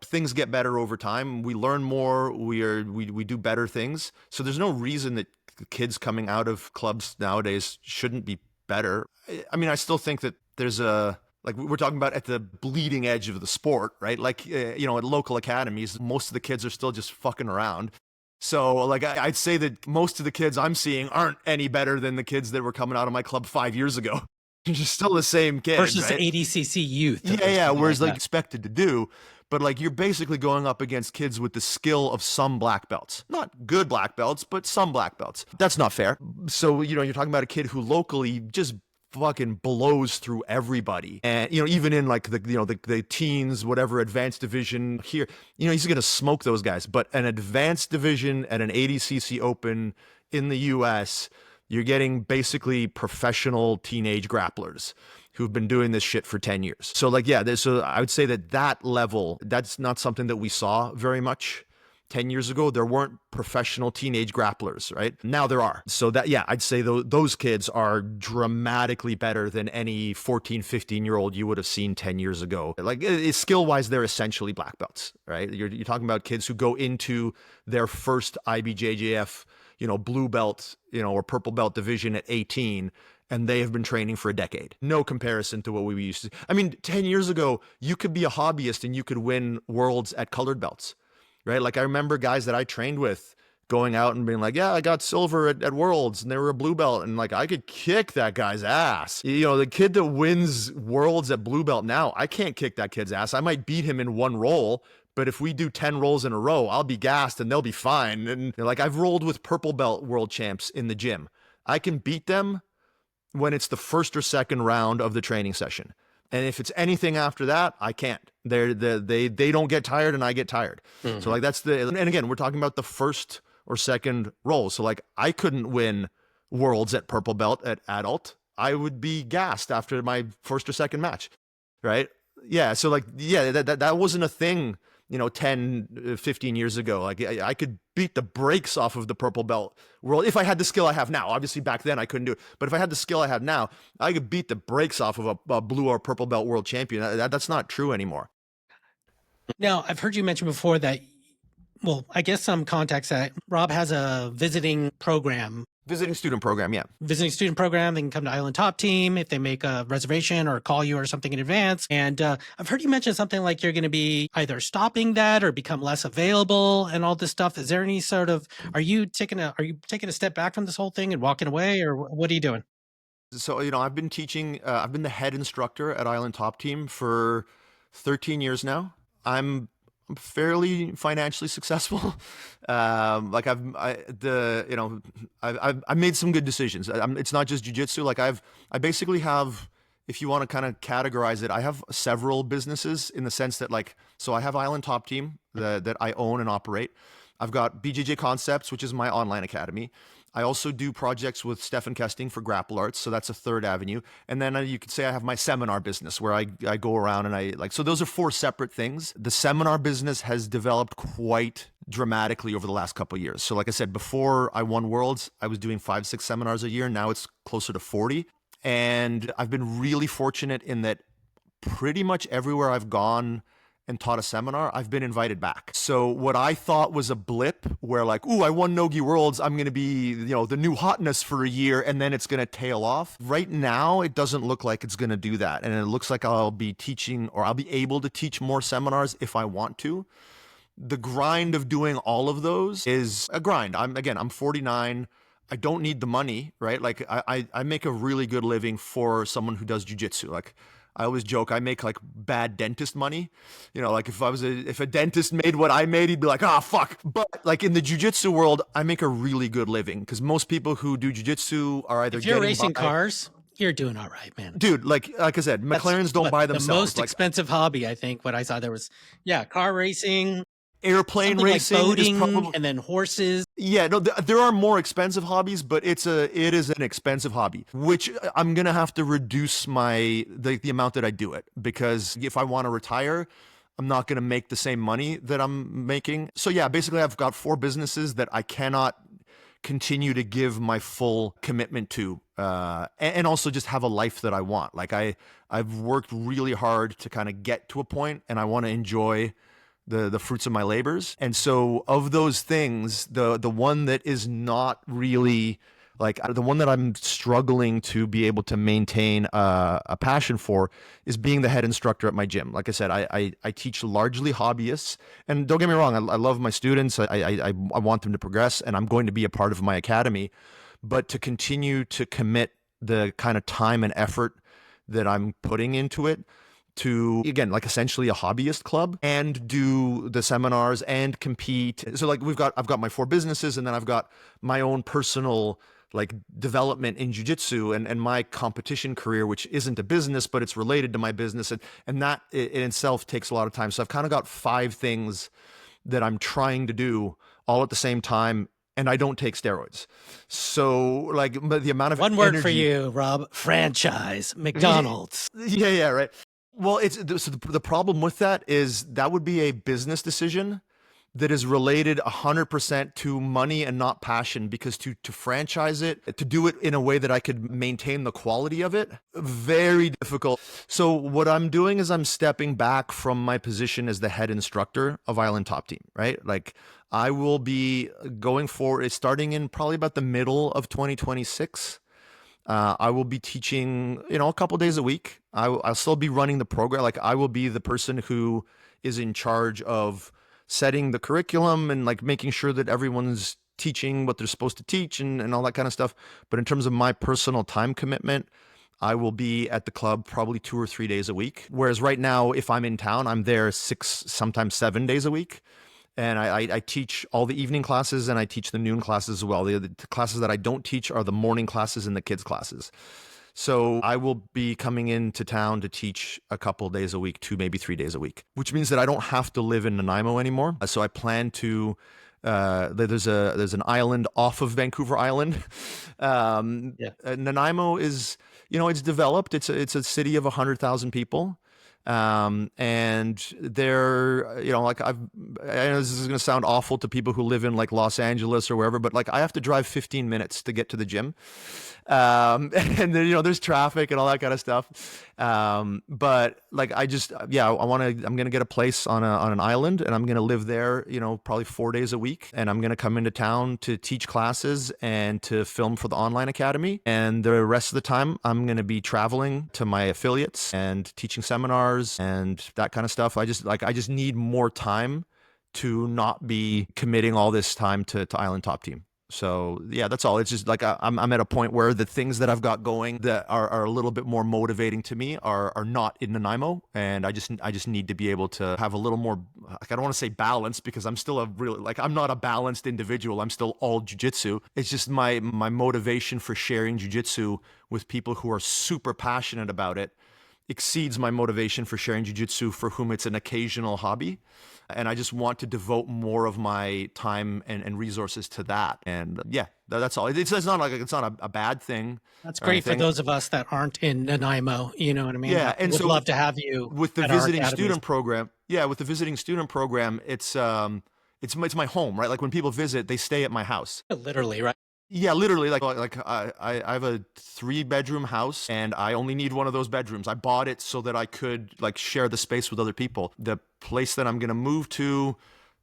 things get better over time. We learn more. We do better things. So there's no reason that kids coming out of clubs nowadays shouldn't be better. I mean, I still think that there's we're talking about at the bleeding edge of the sport, right? At local academies, most of the kids are still just fucking around. So I'd say that most of the kids I'm seeing aren't any better than the kids that were coming out of my club 5 years ago. You're just still the same kid. Versus right? ADCC youth. Yeah. Whereas expected to do, but you're basically going up against kids with the skill of some black belts. Not good black belts, but some black belts. That's not fair. So, you're talking about a kid who locally just fucking blows through everybody, and even in the teens, whatever advanced division here, he's gonna smoke those guys. But an advanced division at an ADCC Open in the US, you're getting basically professional teenage grapplers who've been doing this shit for 10 years. So so I would say that level, that's not something that we saw very much 10 years ago. There weren't professional teenage grapplers, right? Now there are. So I'd say those kids are dramatically better than any 14, 15-year-old you would have seen 10 years ago. Skill-wise, they're essentially black belts, right? You're talking about kids who go into their first IBJJF, blue belt, or purple belt division at 18, and they have been training for a decade. No comparison to what we used to. I mean, 10 years ago, you could be a hobbyist and you could win worlds at colored belts. Right? I remember guys that I trained with going out and being like, yeah, I got silver at Worlds, and they were a blue belt, and I could kick that guy's ass. The kid that wins Worlds at blue belt now, I can't kick that kid's ass. I might beat him in one roll, but if we do 10 rolls in a row, I'll be gassed and they'll be fine. And I've rolled with purple belt world champs in the gym. I can beat them when it's the first or second round of the training session. And if it's anything after that, I can't. They don't get tired and I get tired. Mm-hmm. So that's and again, we're talking about the first or second roll. So I couldn't win worlds at purple belt at adult. I would be gassed after my first or second match. Right? Yeah. So that wasn't a thing, 10, 15 years ago. I could beat the brakes off of the purple belt world if I had the skill I have now. Obviously back then I couldn't do it, but if I had the skill I have now, I could beat the brakes off of a blue or purple belt world champion. That's not true anymore. Now, I've heard you mention before that, I guess some context that Rob has a visiting student program, yeah. Visiting student program. They can come to Island Top Team if they make a reservation or call you or something in advance. And I've heard you mention something like you're going to be either stopping that or become less available and all this stuff. Is there any sort of, are you taking a step back from this whole thing and walking away, or what are you doing? So, I've been teaching, I've been the head instructor at Island Top Team for 13 years now. I'm fairly financially successful. I've made some good decisions. It's not just jiu-jitsu. I basically have, if you want to kind of categorize it, I have several businesses in the sense that so I have Island Top Team that I own and operate. I've got BJJ Concepts, which is my online academy. I also do projects with Stefan Kesting for Grapple Arts, so that's a third avenue. And then you could say I have my seminar business where I go around and so those are four separate things. The seminar business has developed quite dramatically over the last couple of years. So like I said, before I won Worlds, I was doing 5-6 seminars a year. Now it's closer to 40. And I've been really fortunate in that pretty much everywhere I've gone and taught a seminar, I've been invited back. So what I thought was a blip where like, ooh, I won Nogi Worlds, I'm going to be, the new hotness for a year and then it's going to tail off. Right now, it doesn't look like it's going to do that. And it looks like I'll be teaching, or I'll be able to teach more seminars if I want to. The grind of doing all of those is a grind. I'm 49. I don't need the money, right? Like I make a really good living for someone who does jiu-jitsu. Like I always joke, I make like bad dentist money. Like if a dentist made what I made, he'd be like, ah, fuck. But like in the jiu-jitsu world, I make a really good living because most people who do jiu-jitsu are either if you're getting racing by. Cars, you're doing all right, man. Dude, like I said, McLarens don't buy themselves. The most expensive hobby, I think, what I saw there was, car racing. Airplane racing, like boating, is probably, and then horses. Yeah, no, there are more expensive hobbies, but it is an expensive hobby, which I'm gonna have to reduce the amount that I do it, because if I want to retire, I'm not gonna make the same money that I'm making. So yeah, basically I've got 4 businesses that I cannot continue to give my full commitment to, and also just have a life that I want. Like I've worked really hard to kind of get to a point, and I want to enjoy the fruits of my labors. And so of those things, the one that is not really, like the one that I'm struggling to be able to maintain a passion for is being the head instructor at my gym. Like I said, I teach largely hobbyists, and don't get me wrong, I love my students. I want them to progress, and I'm going to be a part of my academy. But to continue to commit the kind of time and effort that I'm putting into it, to, again, like essentially a hobbyist club, and do the seminars and compete. So like I've got my 4 businesses, and then I've got my own personal like development in jiu-jitsu and my competition career, which isn't a business, but it's related to my business. And that in itself takes a lot of time. So I've kind of got 5 things that I'm trying to do all at the same time. And I don't take steroids. So like, but the amount of one word for you, Rob: franchise. McDonald's. Yeah, right. Well, so the problem with that is that would be a business decision that is related 100% to money and not passion, because to franchise it, to do it in a way that I could maintain the quality of it, very difficult. So what I'm doing is I'm stepping back from my position as the head instructor of Island Top Team, right? Like I will be going forward, starting in probably about the middle of 2026. I will be teaching, a couple days a week. I'll still be running the program. Like I will be the person who is in charge of setting the curriculum and like making sure that everyone's teaching what they're supposed to teach and all that kind of stuff. But in terms of my personal time commitment, I will be at the club probably 2 or 3 days a week. Whereas right now, if I'm in town, I'm there 6, sometimes 7 days a week. And I teach all the evening classes, and I teach the noon classes as well. The classes that I don't teach are the morning classes and the kids classes. So I will be coming into town to teach a couple days a week, 2, maybe 3 days a week, which means that I don't have to live in Nanaimo anymore. So I plan to, there's an island off of Vancouver Island. Nanaimo is, it's developed. It's a city of 100,000 people. And they're, like I know this is going to sound awful to people who live in like Los Angeles or wherever, but like I have to drive 15 minutes to get to the gym. And then, there's traffic and all that kind of stuff. But like, I'm going to get a place on an island, and I'm going to live there, probably 4 days a week. And I'm going to come into town to teach classes and to film for the online academy. And the rest of the time I'm going to be traveling to my affiliates and teaching seminars and that kind of stuff. I just need more time to not be committing all this time to Island Top Team. So yeah, that's all. It's just like I'm at a point where the things that I've got going that are a little bit more motivating to me are not in Nanaimo, and I just need to be able to have a little more. Like, I don't want to say balance, because I'm still I'm not a balanced individual. I'm still all jiu-jitsu. It's just my motivation for sharing jiu-jitsu with people who are super passionate about it exceeds my motivation for sharing jiu-jitsu for whom it's an occasional hobby. And I just want to devote more of my time and resources to that. And yeah, that's all. It's not a bad thing. That's great for those of us that aren't in Nanaimo. You know what I mean? Yeah, and would love to have you with the visiting student program. Yeah, with the visiting student program, it's my home, right? Like when people visit, they stay at my house. Literally, right? Yeah, literally, like I have a 3 bedroom house, and I only need one of those bedrooms. I bought it so that I could like share the space with other people. The place that I'm gonna move to,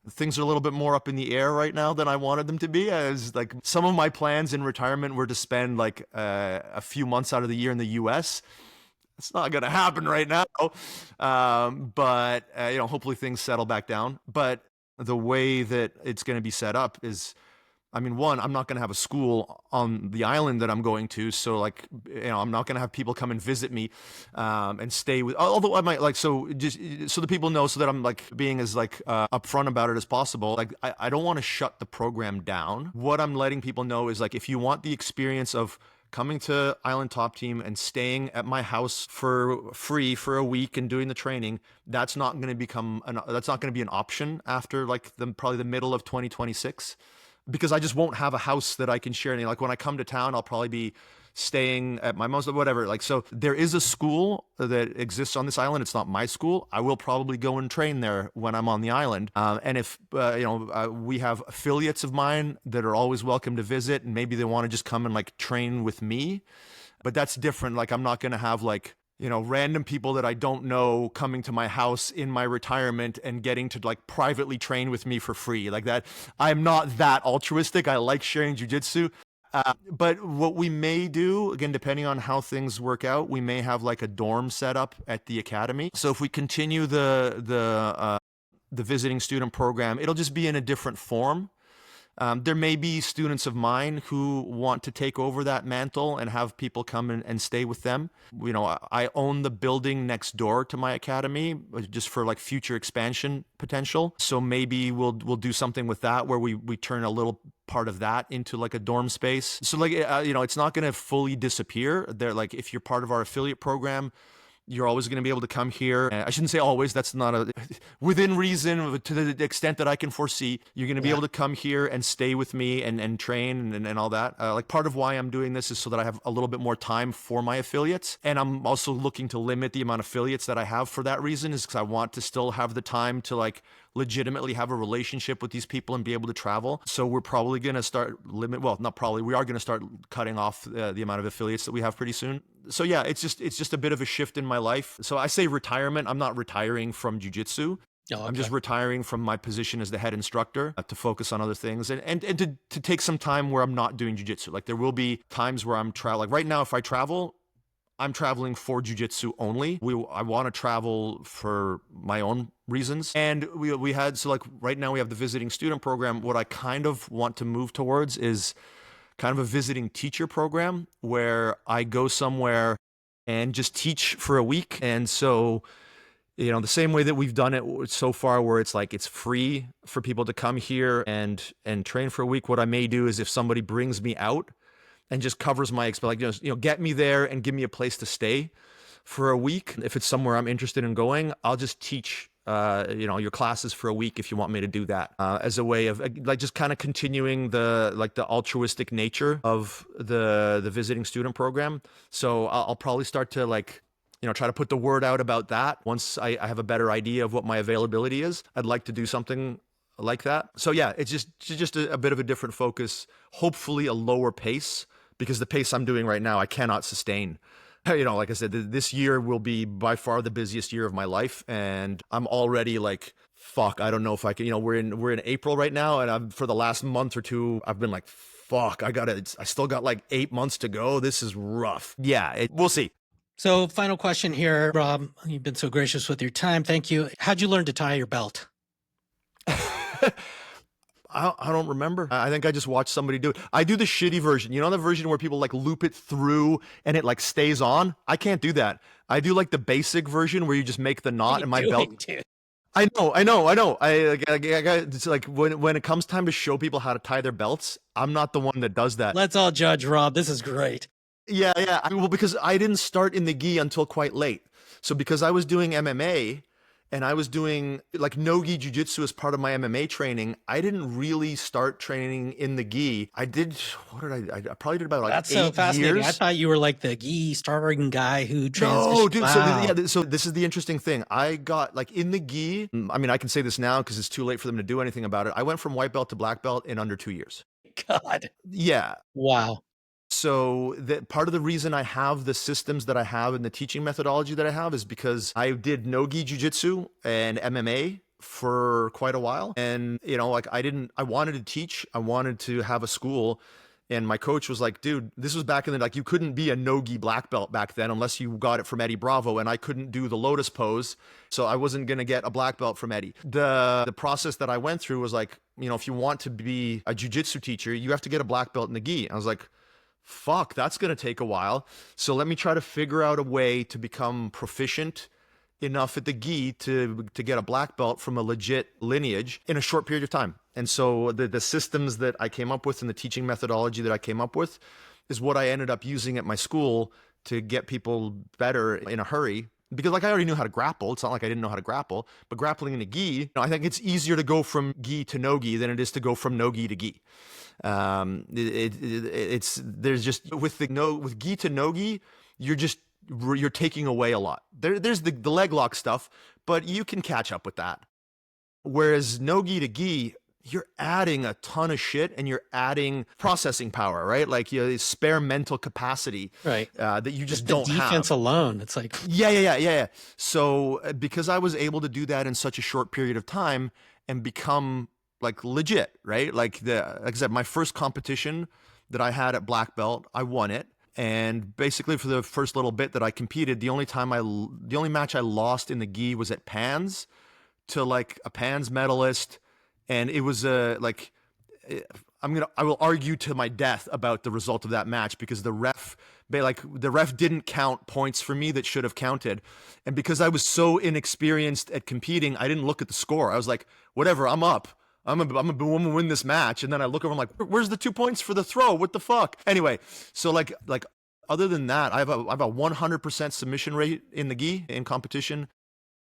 things are a little bit more up in the air right now than I wanted them to be. As like some of my plans in retirement were to spend like a few months out of the year in the U.S. It's not gonna happen right now, but hopefully things settle back down. But the way that it's going to be set up is, I mean, one, I'm not going to have a school on the island that I'm going to, so like, I'm not going to have people come and visit me, and stay with. Although I might like, so just so the people know, so that I'm like being as like upfront about it as possible. Like, I don't want to shut the program down. What I'm letting people know is like, if you want the experience of coming to Island Top Team and staying at my house for free for a week and doing the training, that's not going to be an option after like probably the middle of 2026, because I just won't have a house that I can share. Like when I come to town, I'll probably be staying at my mom's, whatever. Like, so there is a school that exists on this island. It's not my school. I will probably go and train there when I'm on the island. And if, we have affiliates of mine that are always welcome to visit, and maybe they want to just come and like train with me, but that's different. Like, I'm not going to have like, random people that I don't know coming to my house in my retirement and getting to like privately train with me for free like that. I'm not that altruistic. I like sharing jujitsu. But what we may do, again, depending on how things work out, we may have like a dorm set up at the academy. So if we continue the visiting student program, it'll just be in a different form. There may be students of mine who want to take over that mantle and have people come and stay with them. I own the building next door to my academy just for like future expansion potential. So maybe we'll do something with that where we turn a little part of that into like a dorm space. So like, it's not going to fully disappear. They're like, if you're part of our affiliate program, you're always going to be able to come here. I shouldn't say always. That's not within reason, to the extent that I can foresee. You're going to be able to come here and stay with me and train and all that. Like, part of why I'm doing this is so that I have a little bit more time for my affiliates. And I'm also looking to limit the amount of affiliates that I have for that reason, is because I want to still have the time to like legitimately have a relationship with these people and be able to travel. So we're probably going to start not probably, we are going to start cutting off the amount of affiliates that we have pretty soon. So yeah, it's just a bit of a shift in my life. So I say retirement. I'm not retiring from jiu-jitsu. Oh, okay. I'm just retiring from my position as the head instructor to focus on other things and to take some time where I'm not doing jiu-jitsu. Like, there will be times where I'm traveling. Like right now, if I travel, I'm traveling for jiu-jitsu only. I want to travel for my own reasons. And we had, so like right now we have the visiting student program. What I kind of want to move towards is kind of a visiting teacher program where I go somewhere and just teach for a week. And so, the same way that we've done it so far, where it's like, it's free for people to come here and train for a week. What I may do is, if somebody brings me out and just covers my expense, like, get me there and give me a place to stay for a week. If it's somewhere I'm interested in going, I'll just teach your classes for a week if you want me to do that, as a way of like just kind of continuing the altruistic nature of the visiting student program. So I'll probably start to try to put the word out about that once I have a better idea of what my availability is. I'd like to do something like that. So yeah, it's just a bit of a different focus, hopefully a lower pace, because the pace I'm doing right now, I cannot sustain. Like I said, this year will be by far the busiest year of my life, and I'm already like, fuck, I don't know if I can. We're in April right now, and for the last month or two, I've been like, fuck, I still got like 8 months to go. This is rough. Yeah, we'll see. So, final question here, Rob. You've been so gracious with your time. Thank you. How'd you learn to tie your belt? I don't remember. I think I just watched somebody do it. I do the shitty version. The version where people like loop it through and it like stays on? I can't do that. I do like the basic version where you just make the knot in my belt. Dude? I know. I it's like when it comes time to show people how to tie their belts, I'm not the one that does that. Let's all judge Rob. This is great. Yeah. Well, because I didn't start in the gi until quite late. So because I was doing MMA, and I was doing like no-gi jiu-jitsu as part of my MMA training, I didn't really start training in the gi. I probably did about like That's 8 so fascinating. years. I thought you were like the gi starting guy who transitioned. No, dude. Wow. So this is the interesting thing. I got like in the gi. I mean, I can say this now because it's too late for them to do anything about it. I went from white belt to black belt in under 2 years. God. Yeah. Wow. So that part of the reason I have the systems that I have and the teaching methodology that I have is because I did no-gi jiu-jitsu and MMA for quite a while. And, like I wanted to teach, I wanted to have a school. And my coach was like, dude, this was back in the, like, you couldn't be a no-gi black belt back then unless you got it from Eddie Bravo. And I couldn't do the lotus pose. So I wasn't going to get a black belt from Eddie. The process that I went through was like, if you want to be a jiu-jitsu teacher, you have to get a black belt in the gi. I was like, fuck, that's going to take a while. So let me try to figure out a way to become proficient enough at the gi to get a black belt from a legit lineage in a short period of time. And so the systems that I came up with and the teaching methodology that I came up with is what I ended up using at my school to get people better in a hurry. Because like I already knew how to grapple. It's not like I didn't know how to grapple, but grappling in a gi, I think it's easier to go from gi to no gi than it is to go from no gi to gi. It's there's just with gi to no gi, you're taking away a lot. There's the leg lock stuff, but you can catch up with that. Whereas no gi to gi, you're adding a ton of shit and you're adding processing power, right? Like spare mental capacity, right? That you just don't have. Defense alone, it's like yeah. So because I was able to do that in such a short period of time and become like legit, right? Like I said, my first competition that I had at black belt, I won it. And basically for the first little bit that I competed, the only match I lost in the gi was at Pans to like a Pans medalist. And it was I will argue to my death about the result of that match because the ref didn't count points for me that should have counted. And because I was so inexperienced at competing, I didn't look at the score. I was like, whatever, I'm up. I'm gonna win this match. And then I look over, I'm like, where's the 2 points for the throw? What the fuck? Anyway, so like other than that, I have a 100% submission rate in the gi in competition,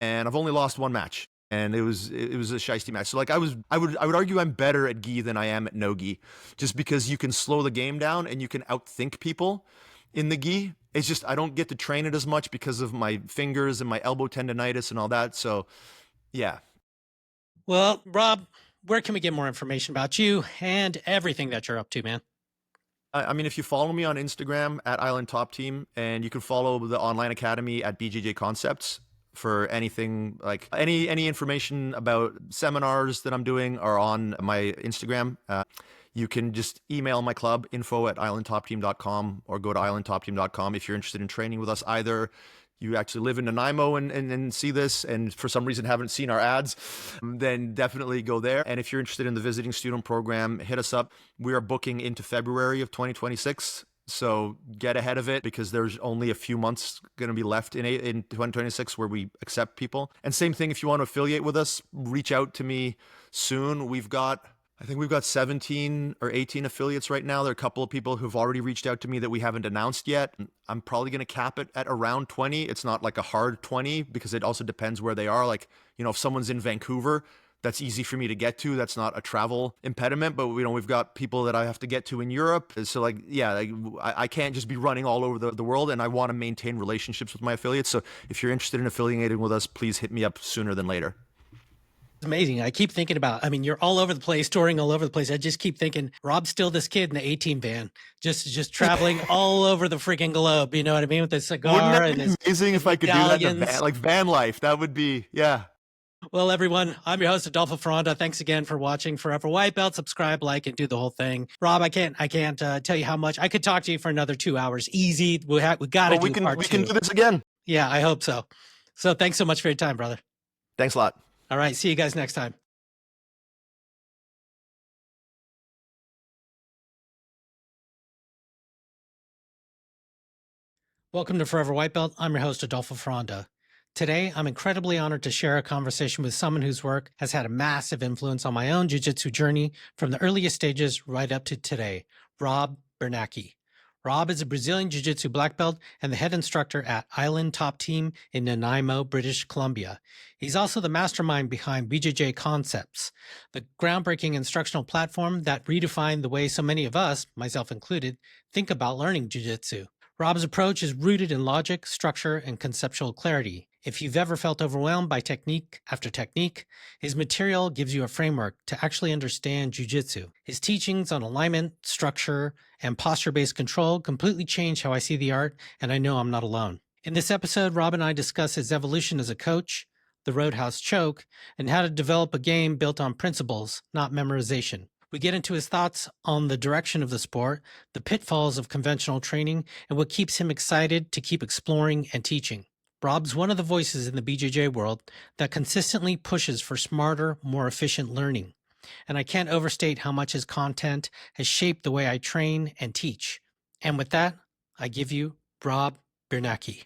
and I've only lost one match. And it was a shiesty match. So like I would argue I'm better at gi than I am at no gi, just because you can slow the game down and you can outthink people in the gi. It's just I don't get to train it as much because of my fingers and my elbow tendonitis and all that. So yeah. Well, Rob, where can we get more information about you and everything that you're up to, man? I mean, if you follow me on Instagram at Island Top Team, and you can follow the online academy at BJJ Concepts for anything, like any information about seminars that I'm doing are on my Instagram. You can just email my club, info@islandtopteam.com, or go to islandtopteam.com if you're interested in training with us. Either you actually live in Nanaimo and see this, and for some reason haven't seen our ads, then definitely go there. And if you're interested in the visiting student program, hit us up. We are booking into February of 2026. So get ahead of it because there's only a few months going to be left in 2026 where we accept people. And same thing, if you want to affiliate with us, reach out to me soon. I think we've got 17 or 18 affiliates right now. There are a couple of people who've already reached out to me that we haven't announced yet. I'm probably going to cap it at around 20. It's not like a hard 20 because it also depends where they are. Like, if someone's in Vancouver, that's easy for me to get to. That's not a travel impediment, but we've got people that I have to get to in Europe. So I can't just be running all over the world, and I want to maintain relationships with my affiliates. So if you're interested in affiliating with us, please hit me up sooner than later. Amazing. I keep thinking about, you're all over the place, touring all over the place. I just keep thinking, Rob's still this kid in the A-Team van, just traveling all over the freaking globe. You know what I mean? With a cigar. Wouldn't that be amazing if I could do that in van life? That would be, yeah. Well, everyone, I'm your host, Adolfo Ferranda. Thanks again for watching Forever White Belt. Subscribe, like, and do the whole thing. Rob, I can't tell you how much. I could talk to you for another 2 hours. Easy. We got to do part 2. We can do this again. Yeah, I hope so. So thanks so much for your time, brother. Thanks a lot. All right. See you guys next time. Welcome to Forever White Belt. I'm your host, Adolfo Ferranda. Today, I'm incredibly honored to share a conversation with someone whose work has had a massive influence on my own jiu-jitsu journey from the earliest stages right up to today, Rob Biernacki. Rob is a Brazilian Jiu-Jitsu black belt and the head instructor at Island Top Team in Nanaimo, British Columbia. He's also the mastermind behind BJJ Concepts, the groundbreaking instructional platform that redefined the way so many of us, myself included, think about learning jiu-jitsu. Rob's approach is rooted in logic, structure, and conceptual clarity. If you've ever felt overwhelmed by technique after technique, his material gives you a framework to actually understand jiu-jitsu. His teachings on alignment, structure, and posture-based control completely change how I see the art, and I know I'm not alone. In this episode, Rob and I discuss his evolution as a coach, the Roadhouse Choke, and how to develop a game built on principles, not memorization. We get into his thoughts on the direction of the sport, the pitfalls of conventional training, and what keeps him excited to keep exploring and teaching. Rob's one of the voices in the BJJ world that consistently pushes for smarter, more efficient learning. And I can't overstate how much his content has shaped the way I train and teach. And with that, I give you Rob Biernacki.